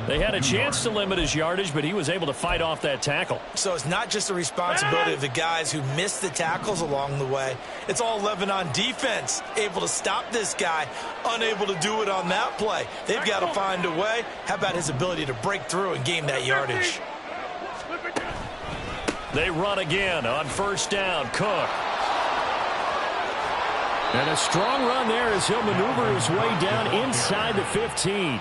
Speaker 7: They had a chance to limit his yardage, but he was able to fight off that tackle.
Speaker 5: So it's not just the responsibility of the guys who missed the tackles along the way. It's all 11 on defense, able to stop this guy, unable to do it on that play. They've got to find a way. How about his ability to break through and gain that yardage?
Speaker 7: They run again on 1st down. Cook. And a strong run there as he'll maneuver his way down inside the 15.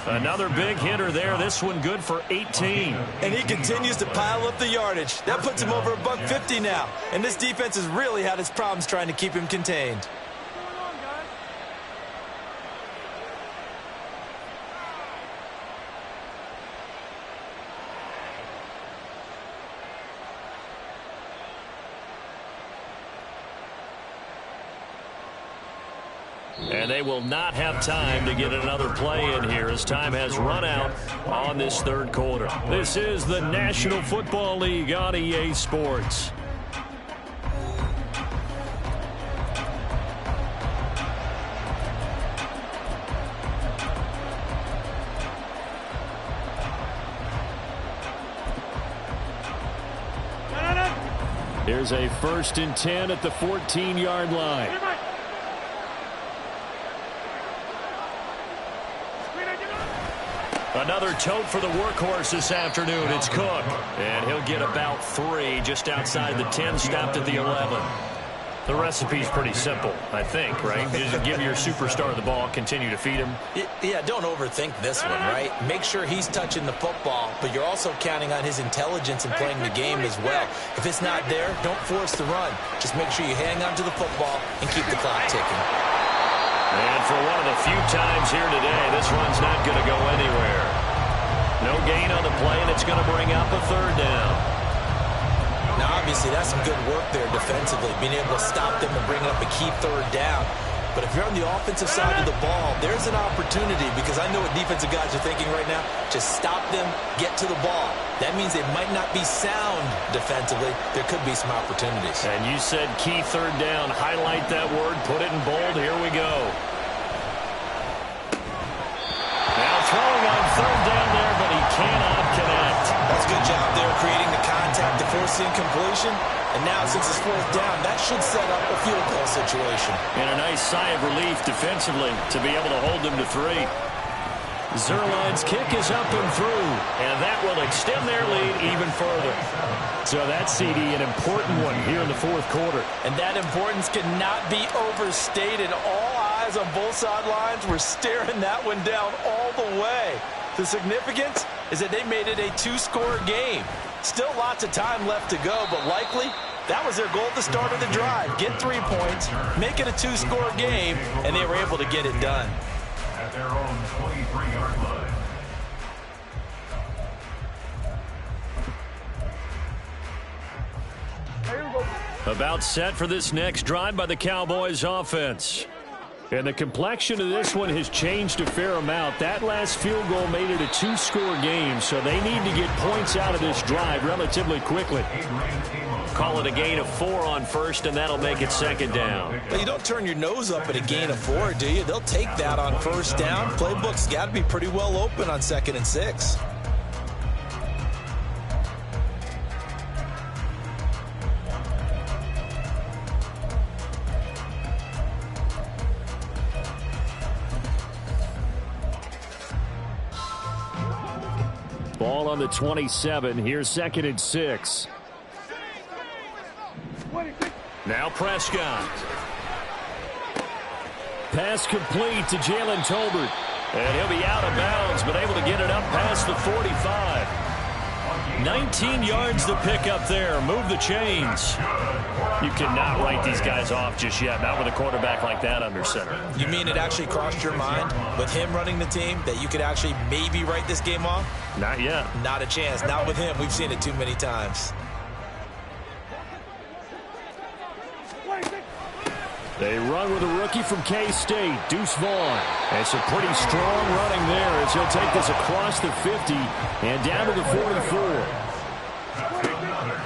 Speaker 7: Another big hitter there. This one good for 18.
Speaker 5: And he continues to pile up the yardage. That puts him over $150 now. And this defense has really had its problems trying to keep him contained.
Speaker 7: And they will not have time to get another play in here as time has run out on this 3rd quarter. This is the National Football League on EA Sports. Here's a 1st and 10 at the 14-yard line. Another tote for the workhorse this afternoon. It's Cook. And he'll get about 3 just outside the 10, stopped at the 11. The recipe's pretty simple, I think, right? Just give your superstar the ball, continue to feed him.
Speaker 5: Yeah, don't overthink this one, right? Make sure he's touching the football, but you're also counting on his intelligence in playing the game as well. If it's not there, don't force the run. Just make sure you hang on to the football and keep the clock ticking.
Speaker 7: And for one of the few times here today, this run's not going to go anywhere. No gain on the play, and it's going to bring up a 3rd down.
Speaker 5: Now, obviously, that's some good work there defensively, being able to stop them and bring up a key 3rd down. But if you're on the offensive side of the ball, there's an opportunity, because I know what defensive guys are thinking right now. Just stop them, get to the ball. That means they might not be sound defensively. There could be some opportunities.
Speaker 7: And you said key 3rd down. Highlight that word. Put it in bold. Here we go. Now throwing on 3rd down there, but he cannot connect.
Speaker 5: That's a good job there creating the contact to force the incompletion. And now since it's 4th down, that should set up a field goal situation.
Speaker 7: And a nice sigh of relief defensively to be able to hold them to 3. Zuerlein's kick is up and through, and that will extend their lead even further. So that's, CD, an important one here in the 4th quarter.
Speaker 5: And that importance cannot be overstated. All eyes on both sidelines were staring that one down all the way. The significance is that they made it a 2-score game. Still lots of time left to go, but likely that was their goal at the start of the drive. Get 3 points, make it a 2-score game, and they were able to get it done.
Speaker 6: At their own 23-yard line.
Speaker 7: About set for this next drive by the Cowboys offense. And the complexion of this one has changed a fair amount. That last field goal made it a 2-score game, so they need to get points out of this drive relatively quickly. Call it a gain of 4 on 1st, and that'll make it 2nd down.
Speaker 5: Well, you don't turn your nose up at a gain of 4, do you? They'll take that on 1st down. Playbook's got to be pretty well open on 2nd and 6.
Speaker 7: Ball on the 27. Here's 2nd and 6.
Speaker 4: Now Prescott. Pass complete to Jalen Tolbert. And he'll be out of bounds, but able to get it up past the 45. 19 yards to pick up there. Move the chains. You cannot write these guys off just yet, not with a quarterback like that under center.
Speaker 5: You mean it actually crossed your mind with him running the team that you could actually maybe write this game off?
Speaker 4: Not yet.
Speaker 5: Not a chance. Not with him. We've seen it too many times.
Speaker 4: They run with a rookie from K-State, Deuce Vaughn. And some pretty strong running there as he'll take this across the 50 and down to the 44.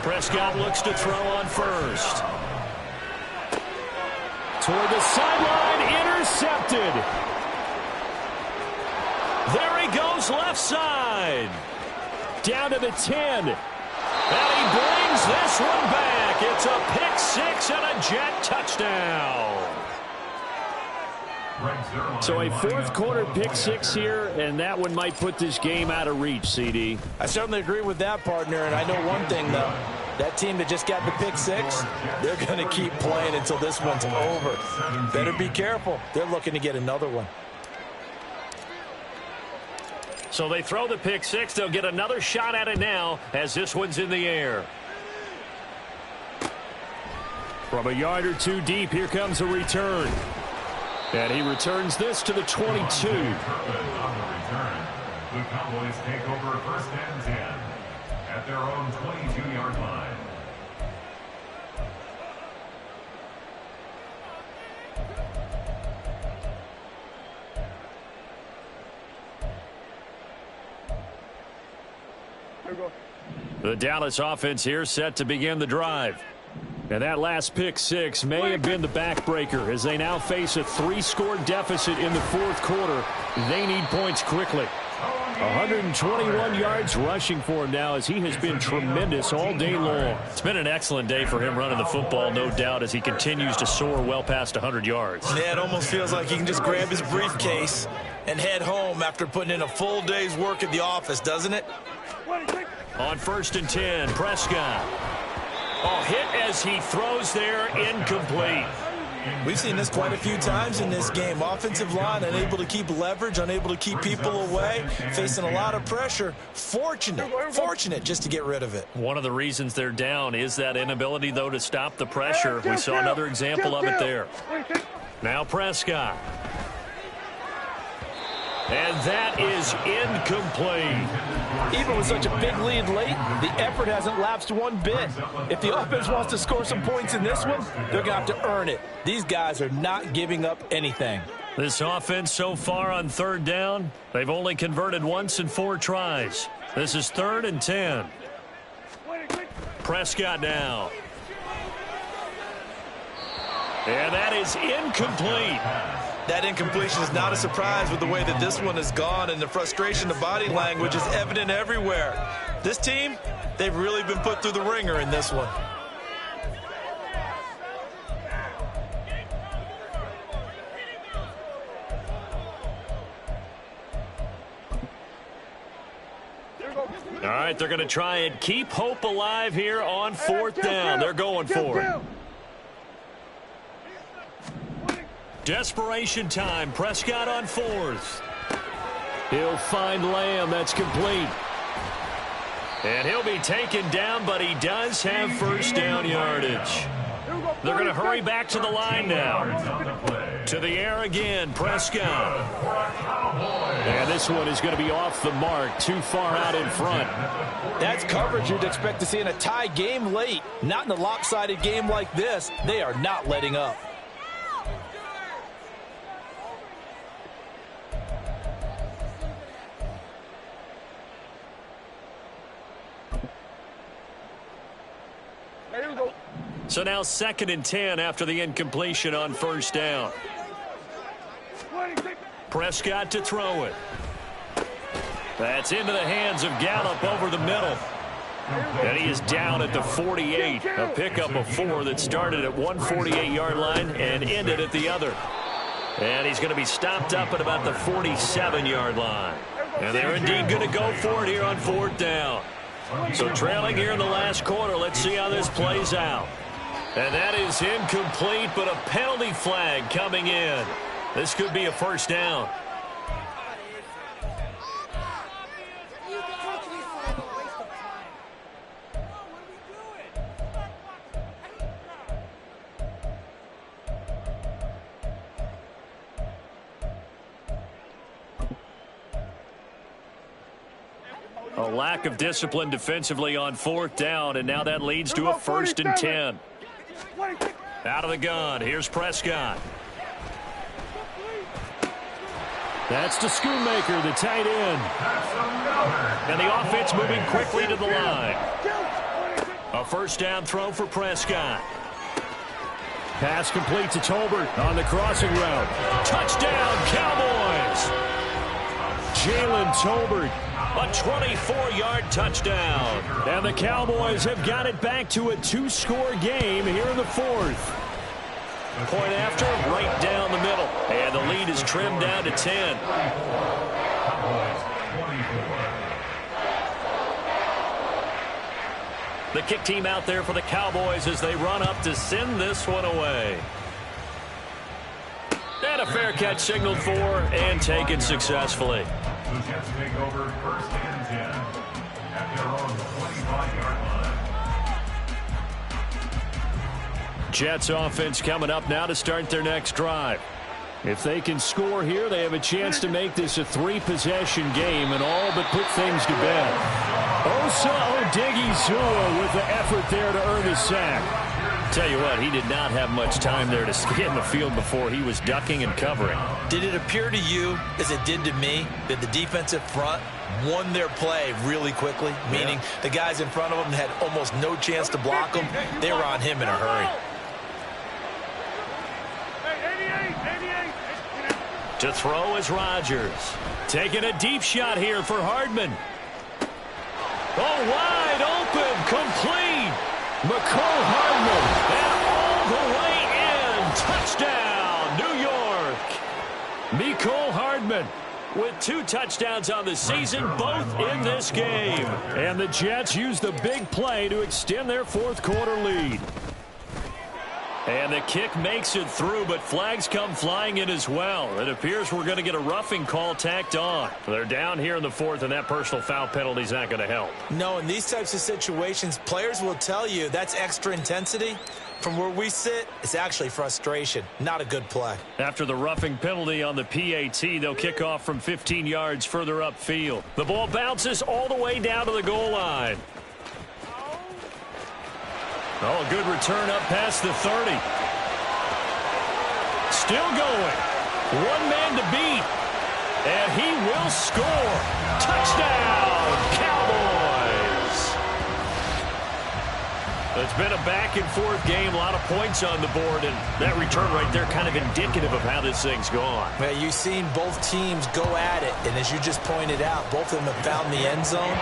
Speaker 4: Prescott looks to throw on first. Toward the sideline, intercepted. There he goes, left side. Down to the 10. And he brings this one back. It's a pick six and a Jet touchdown. So a fourth quarter pick six here, and that one might put this game out of reach, CD.
Speaker 5: I certainly agree with that, partner, and I know one thing, though. That team that just got the pick six, they're going to keep playing until this one's over. Better be careful. They're looking to get another one.
Speaker 4: So they throw the pick six. They'll get another shot at it now as this one's in the air. From a yard or two deep, here comes a return. And he returns this to the 22.
Speaker 6: On the return, the Cowboys take over first and 10 at their own 22-yard line.
Speaker 4: The Dallas offense here set to begin the drive. And that last pick six may have been the backbreaker as they now face a 3-score deficit in the fourth quarter. They need points quickly. 121 yards rushing for him now as he has been tremendous all day long. It's been an excellent day for him running the football, no doubt, as he continues to soar well past 100 yards.
Speaker 5: Yeah, it almost feels like he can just grab his briefcase and head home after putting in a full day's work at the office, doesn't it?
Speaker 4: On first and 10, Prescott. Oh, hit as he throws there, incomplete.
Speaker 5: We've seen this quite a few times in this game. Offensive line unable to keep leverage, unable to keep people away, facing a lot of pressure. Fortunate just to get rid of it.
Speaker 4: One of the reasons they're down is that inability, though, to stop the pressure. We saw another example of it there. Now Prescott. And that is incomplete.
Speaker 5: Even with such a big lead late, the effort hasn't lapsed one bit. If the offense wants to score some points in this one, they're going to have to earn it. These guys are not giving up anything.
Speaker 4: This offense so far on third down, they've only converted once in 4 tries. This is 3rd and 10. Prescott now. And that is incomplete.
Speaker 5: That incompletion is not a surprise with the way that this one has gone, and the frustration, the body language is evident everywhere. This team, they've really been put through the ringer in this one.
Speaker 4: All right, they're going to try and keep hope alive here on 4th down. They're going for it. Desperation time. Prescott on 4th. He'll find Lamb. That's complete. And he'll be taken down, but he does have first down yardage. They're going to hurry back to the line now. To the air again, Prescott. And this one is going to be off the mark, too far out in front.
Speaker 5: That's coverage you'd expect to see in a tie game late. Not in a lopsided game like this. They are not letting up.
Speaker 4: So now 2nd and 10 after the incompletion on first down. Prescott to throw it. That's into the hands of Gallup over the middle. And he is down at the 48. A pickup of 4 that started at 148-yard line and ended at the other. And he's going to be stopped up at about the 47-yard line. And they're indeed going to go for it here on 4th down. So trailing here in the last quarter. Let's see how this plays out. And that is incomplete, but a penalty flag coming in. This could be a first down. A lack of discipline defensively on 4th down, and now that leads to a 1st and 10. Out of the gun, here's Prescott.
Speaker 7: That's to Schoonmaker, the tight end.
Speaker 4: And the offense moving quickly to the line. A 1st down throw for Prescott.
Speaker 7: Pass complete to Tolbert on the crossing route.
Speaker 4: Touchdown, Cowboys!
Speaker 7: Jalen Tolbert.
Speaker 4: A 24-yard touchdown.
Speaker 7: And the Cowboys have got it back to a 2-score game here in the 4th.
Speaker 4: Point after, right down the middle. And the lead is trimmed down to 10. The kick team out there for the Cowboys as they run up to send this one away. And a fair catch signaled for and taken successfully.
Speaker 6: The Jets take over 1st and 10 at their own 25-yard line.
Speaker 7: Jets offense coming up now to start their next drive. If they can score here, they have a chance to make this a 3-possession game and all but put things to bed. Osa Odighizuwa with the effort there to earn the sack.
Speaker 4: Tell you what, he did not have much time there to get in the field before he was ducking and covering.
Speaker 5: Did it appear to you, as it did to me, that the defensive front won their play really quickly? Meaning the guys in front of them had almost no chance to block them. They were on him in a hurry.
Speaker 4: To throw is Rodgers. Taking a deep shot here for Hardman. Oh, wide open, complete. Mecole Hardman, and all the way in. Touchdown, New York. Mecole Hardman with 2 touchdowns on the season, both in this game.
Speaker 7: And the Jets use the big play to extend their 4th quarter lead.
Speaker 4: And the kick makes it through, but flags come flying in as well. It appears we're going to get a roughing call tacked on. They're down here in the 4th, and that personal foul penalty is not going to help.
Speaker 5: No, in these types of situations, players will tell you that's extra intensity. From where we sit, it's actually frustration. Not a good play.
Speaker 4: After the roughing penalty on the PAT, they'll kick off from 15 yards further upfield. The ball bounces all the way down to the goal line. Oh, a good return up past the 30. Still going. 1 man to beat. And he will score. Touchdown, Cowboys. It's been a back-and-forth game, a lot of points on the board, and that return right there kind of indicative of how this thing's gone.
Speaker 5: Man, you've seen both teams go at it, and as you just pointed out, both of them have found the end zone.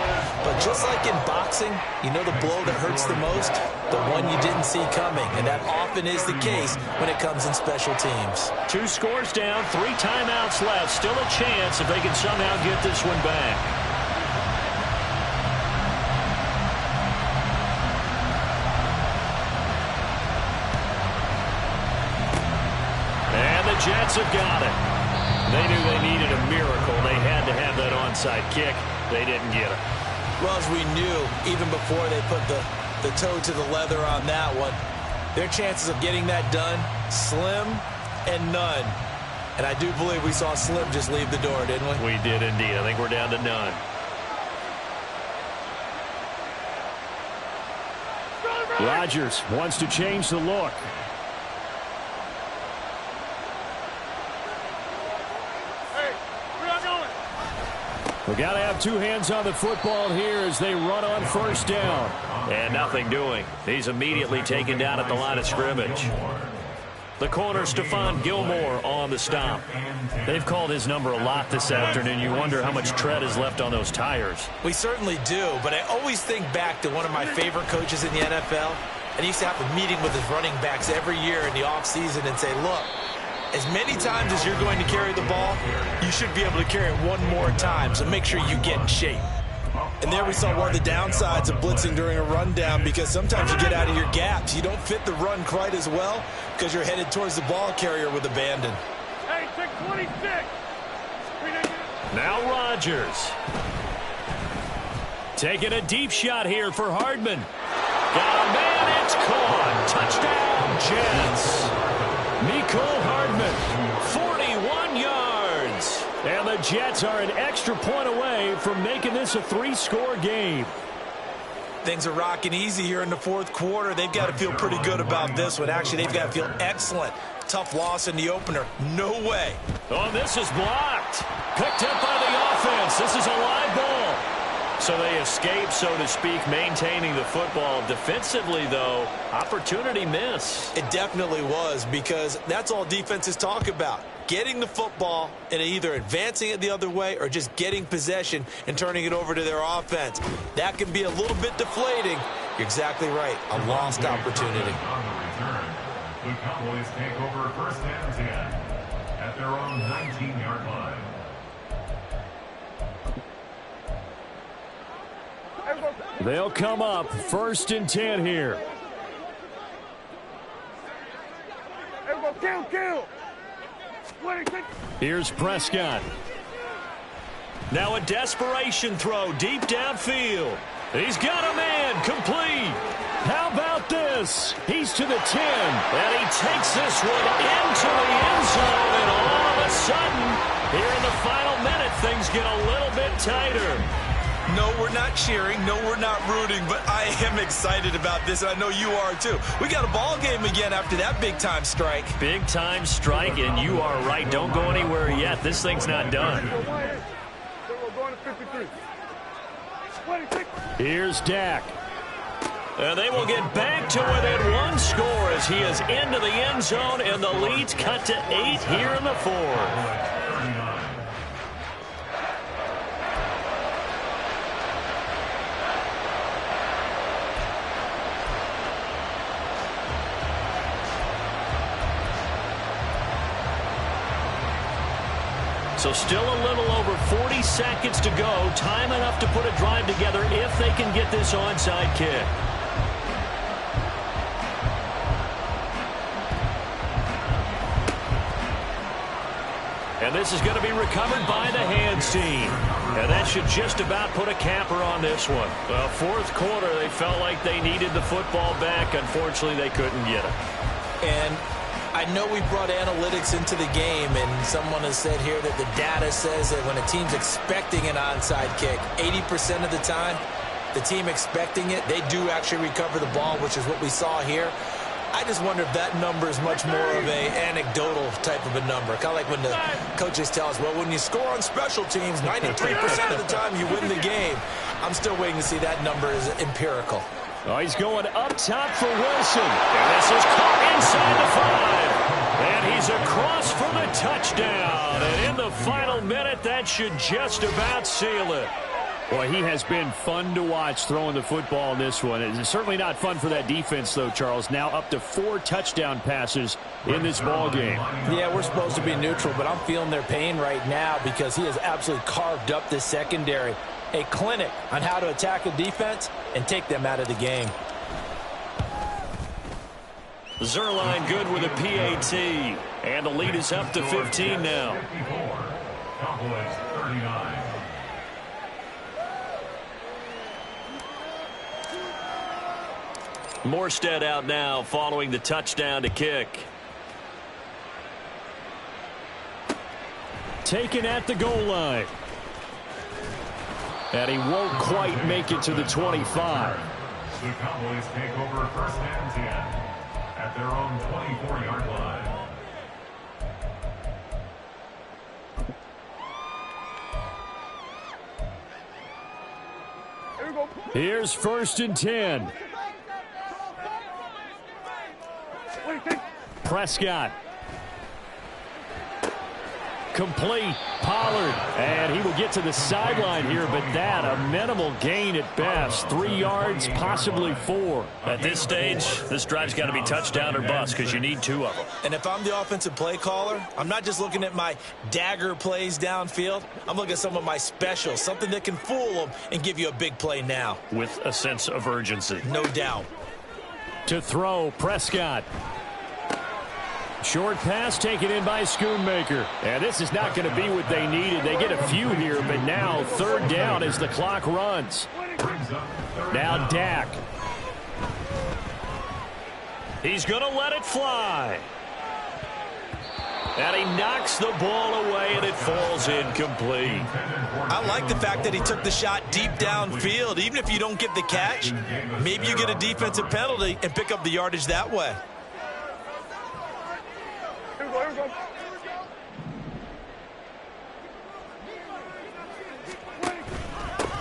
Speaker 5: But just like in boxing, you know the blow that hurts the most? The one you didn't see coming, and that often is the case when it comes in special teams.
Speaker 4: 2 scores down, 3 timeouts left. Still a chance if they can somehow get this one back. And the Jets have got it. They knew they needed a miracle. They had to have that onside kick. They didn't get it.
Speaker 5: Well, as we knew, even before they put the toe to the leather on that one, their chances of getting that done, slim and none. And I do believe we saw Slim just leave the door, didn't we?
Speaker 4: We did indeed. I think we're down to none.
Speaker 7: Rodgers wants to change the look. We got to have 2 hands on the football here as they run on 1st down.
Speaker 4: And nothing doing. He's immediately taken down at the line of scrimmage. The corner, Stephon Gilmore, on the stop. They've called his number a lot this afternoon. You wonder how much tread is left on those tires.
Speaker 5: We certainly do, but I always think back to one of my favorite coaches in the NFL. And he used to have a meeting with his running backs every year in the offseason and say, look, as many times as you're going to carry the ball, you should be able to carry it 1 more time, so make sure you get in shape. And there we saw one of the downsides of blitzing during a rundown, because sometimes you get out of your gaps. You don't fit the run quite as well because you're headed towards the ball carrier with abandon.
Speaker 8: Hey, 626.
Speaker 4: Now Rodgers. Taking a deep shot here for Hardman. Got a man, it's caught. Touchdown, Jets. Mecole Hardman, 41 yards. And the Jets are an extra point away from making this a 3-score game.
Speaker 5: Things are rocking easy here in the fourth quarter. They've got to feel pretty good about this one. Actually, they've got to feel excellent. Tough loss in the opener. No way.
Speaker 4: Oh, this is blocked. Picked up by the offense. This is a live ball. So they escape, so to speak, maintaining the football. Defensively, though, opportunity miss.
Speaker 5: It definitely was, because that's all defenses talk about. Getting the football and either advancing it the other way or just getting possession and turning it over to their offense. That can be a little bit deflating. You're exactly right. A lost opportunity.
Speaker 6: On the return, the Cowboys take over first and 10 at their own 19-yard line.
Speaker 7: They'll come up first and 10 here.
Speaker 8: Kill.
Speaker 7: Here's Prescott.
Speaker 4: Now a desperation throw deep downfield. He's got a man, complete. How about this? He's to the 10, and he takes this one into the end zone, and all of a sudden, here in the final minute, things get a little bit tighter.
Speaker 5: No, we're not cheering. No, we're not rooting, but I am excited about this, and I know you are too. We got a ball game again after that big-time strike.
Speaker 4: Big-time strike, and you are right. Don't go anywhere yet. This thing's not done.
Speaker 7: Here's Dak.
Speaker 4: And they will get back to within 1 score as he is into the end zone, and the lead's cut to 8 here in the fourth. So still a little over 40 seconds to go. Time enough to put a drive together if they can get this onside kick. And this is going to be recovered by the hands team. And that should just about put a capper on this one. Well, fourth quarter, they felt like they needed the football back. Unfortunately, they couldn't get it.
Speaker 5: And I know we brought analytics into the game, and someone has said here that the data says that when a team's expecting an onside kick, 80% of the time, the team expecting it, they do actually recover the ball, which is what we saw here. I just wonder if that number is much more of a anecdotal type of a number. Kind of like when the coaches tell us, well, when you score on special teams, 93% of the time you win the game. I'm still waiting to see that number is empirical.
Speaker 7: Oh, he's going up top for Wilson. And this is caught inside the 5. And he's across for the touchdown. And in the final minute, that should just about seal it. Boy, he has been fun to watch throwing the football in this one. It's certainly not fun for that defense, though, Charles. Now up to 4 touchdown passes in this ball game.
Speaker 5: Yeah, we're supposed to be neutral, but I'm feeling their pain right now because he has absolutely carved up this secondary. A clinic on how to attack a defense and take them out of the game.
Speaker 4: Zuerlein good with a PAT. And the lead is up to 15 now.
Speaker 6: Cowboys 39.
Speaker 4: Morstead out now following the touchdown to kick.
Speaker 7: Taken at the goal line. And he won't quite make it to the 25.
Speaker 6: The Cowboys take over first and 10 at their own 24-yard line.
Speaker 7: Here's first and 10. Prescott. Complete. Pollard. And he will get to the sideline here, but that a minimal gain at best. 3 yards, possibly 4.
Speaker 4: At this stage, this drive's got to be touchdown or bust because you need 2 of them.
Speaker 5: And if I'm the offensive play caller, I'm not just looking at my dagger plays downfield. I'm looking at some of my specials, something that can fool them and give you a big play now.
Speaker 4: With a sense of urgency.
Speaker 5: No doubt.
Speaker 7: To throw, Prescott. Short pass taken in by Schoonmaker. And this is not going to be what they needed. They get a few here, but now 3rd down as the clock runs. Now Dak.
Speaker 4: He's going to let it fly. And he knocks the ball away, and it falls incomplete.
Speaker 5: I like the fact that he took the shot deep downfield. Even if you don't get the catch, maybe you get a defensive penalty and pick up the yardage that way.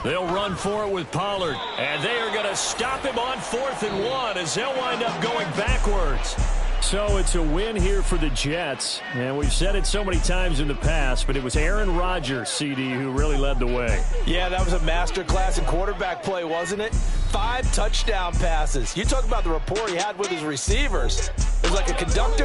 Speaker 7: They'll run for it with Pollard.
Speaker 4: And they are going to stop him on 4th and 1 as they'll wind up going backwards.
Speaker 7: So it's a win here for the Jets. And we've said it so many times in the past, but it was Aaron Rodgers, CD, who really led the way.
Speaker 5: Yeah, that was a master class in quarterback play, wasn't it? 5 touchdown passes. You talk about the rapport he had with his receivers. It was like a conductor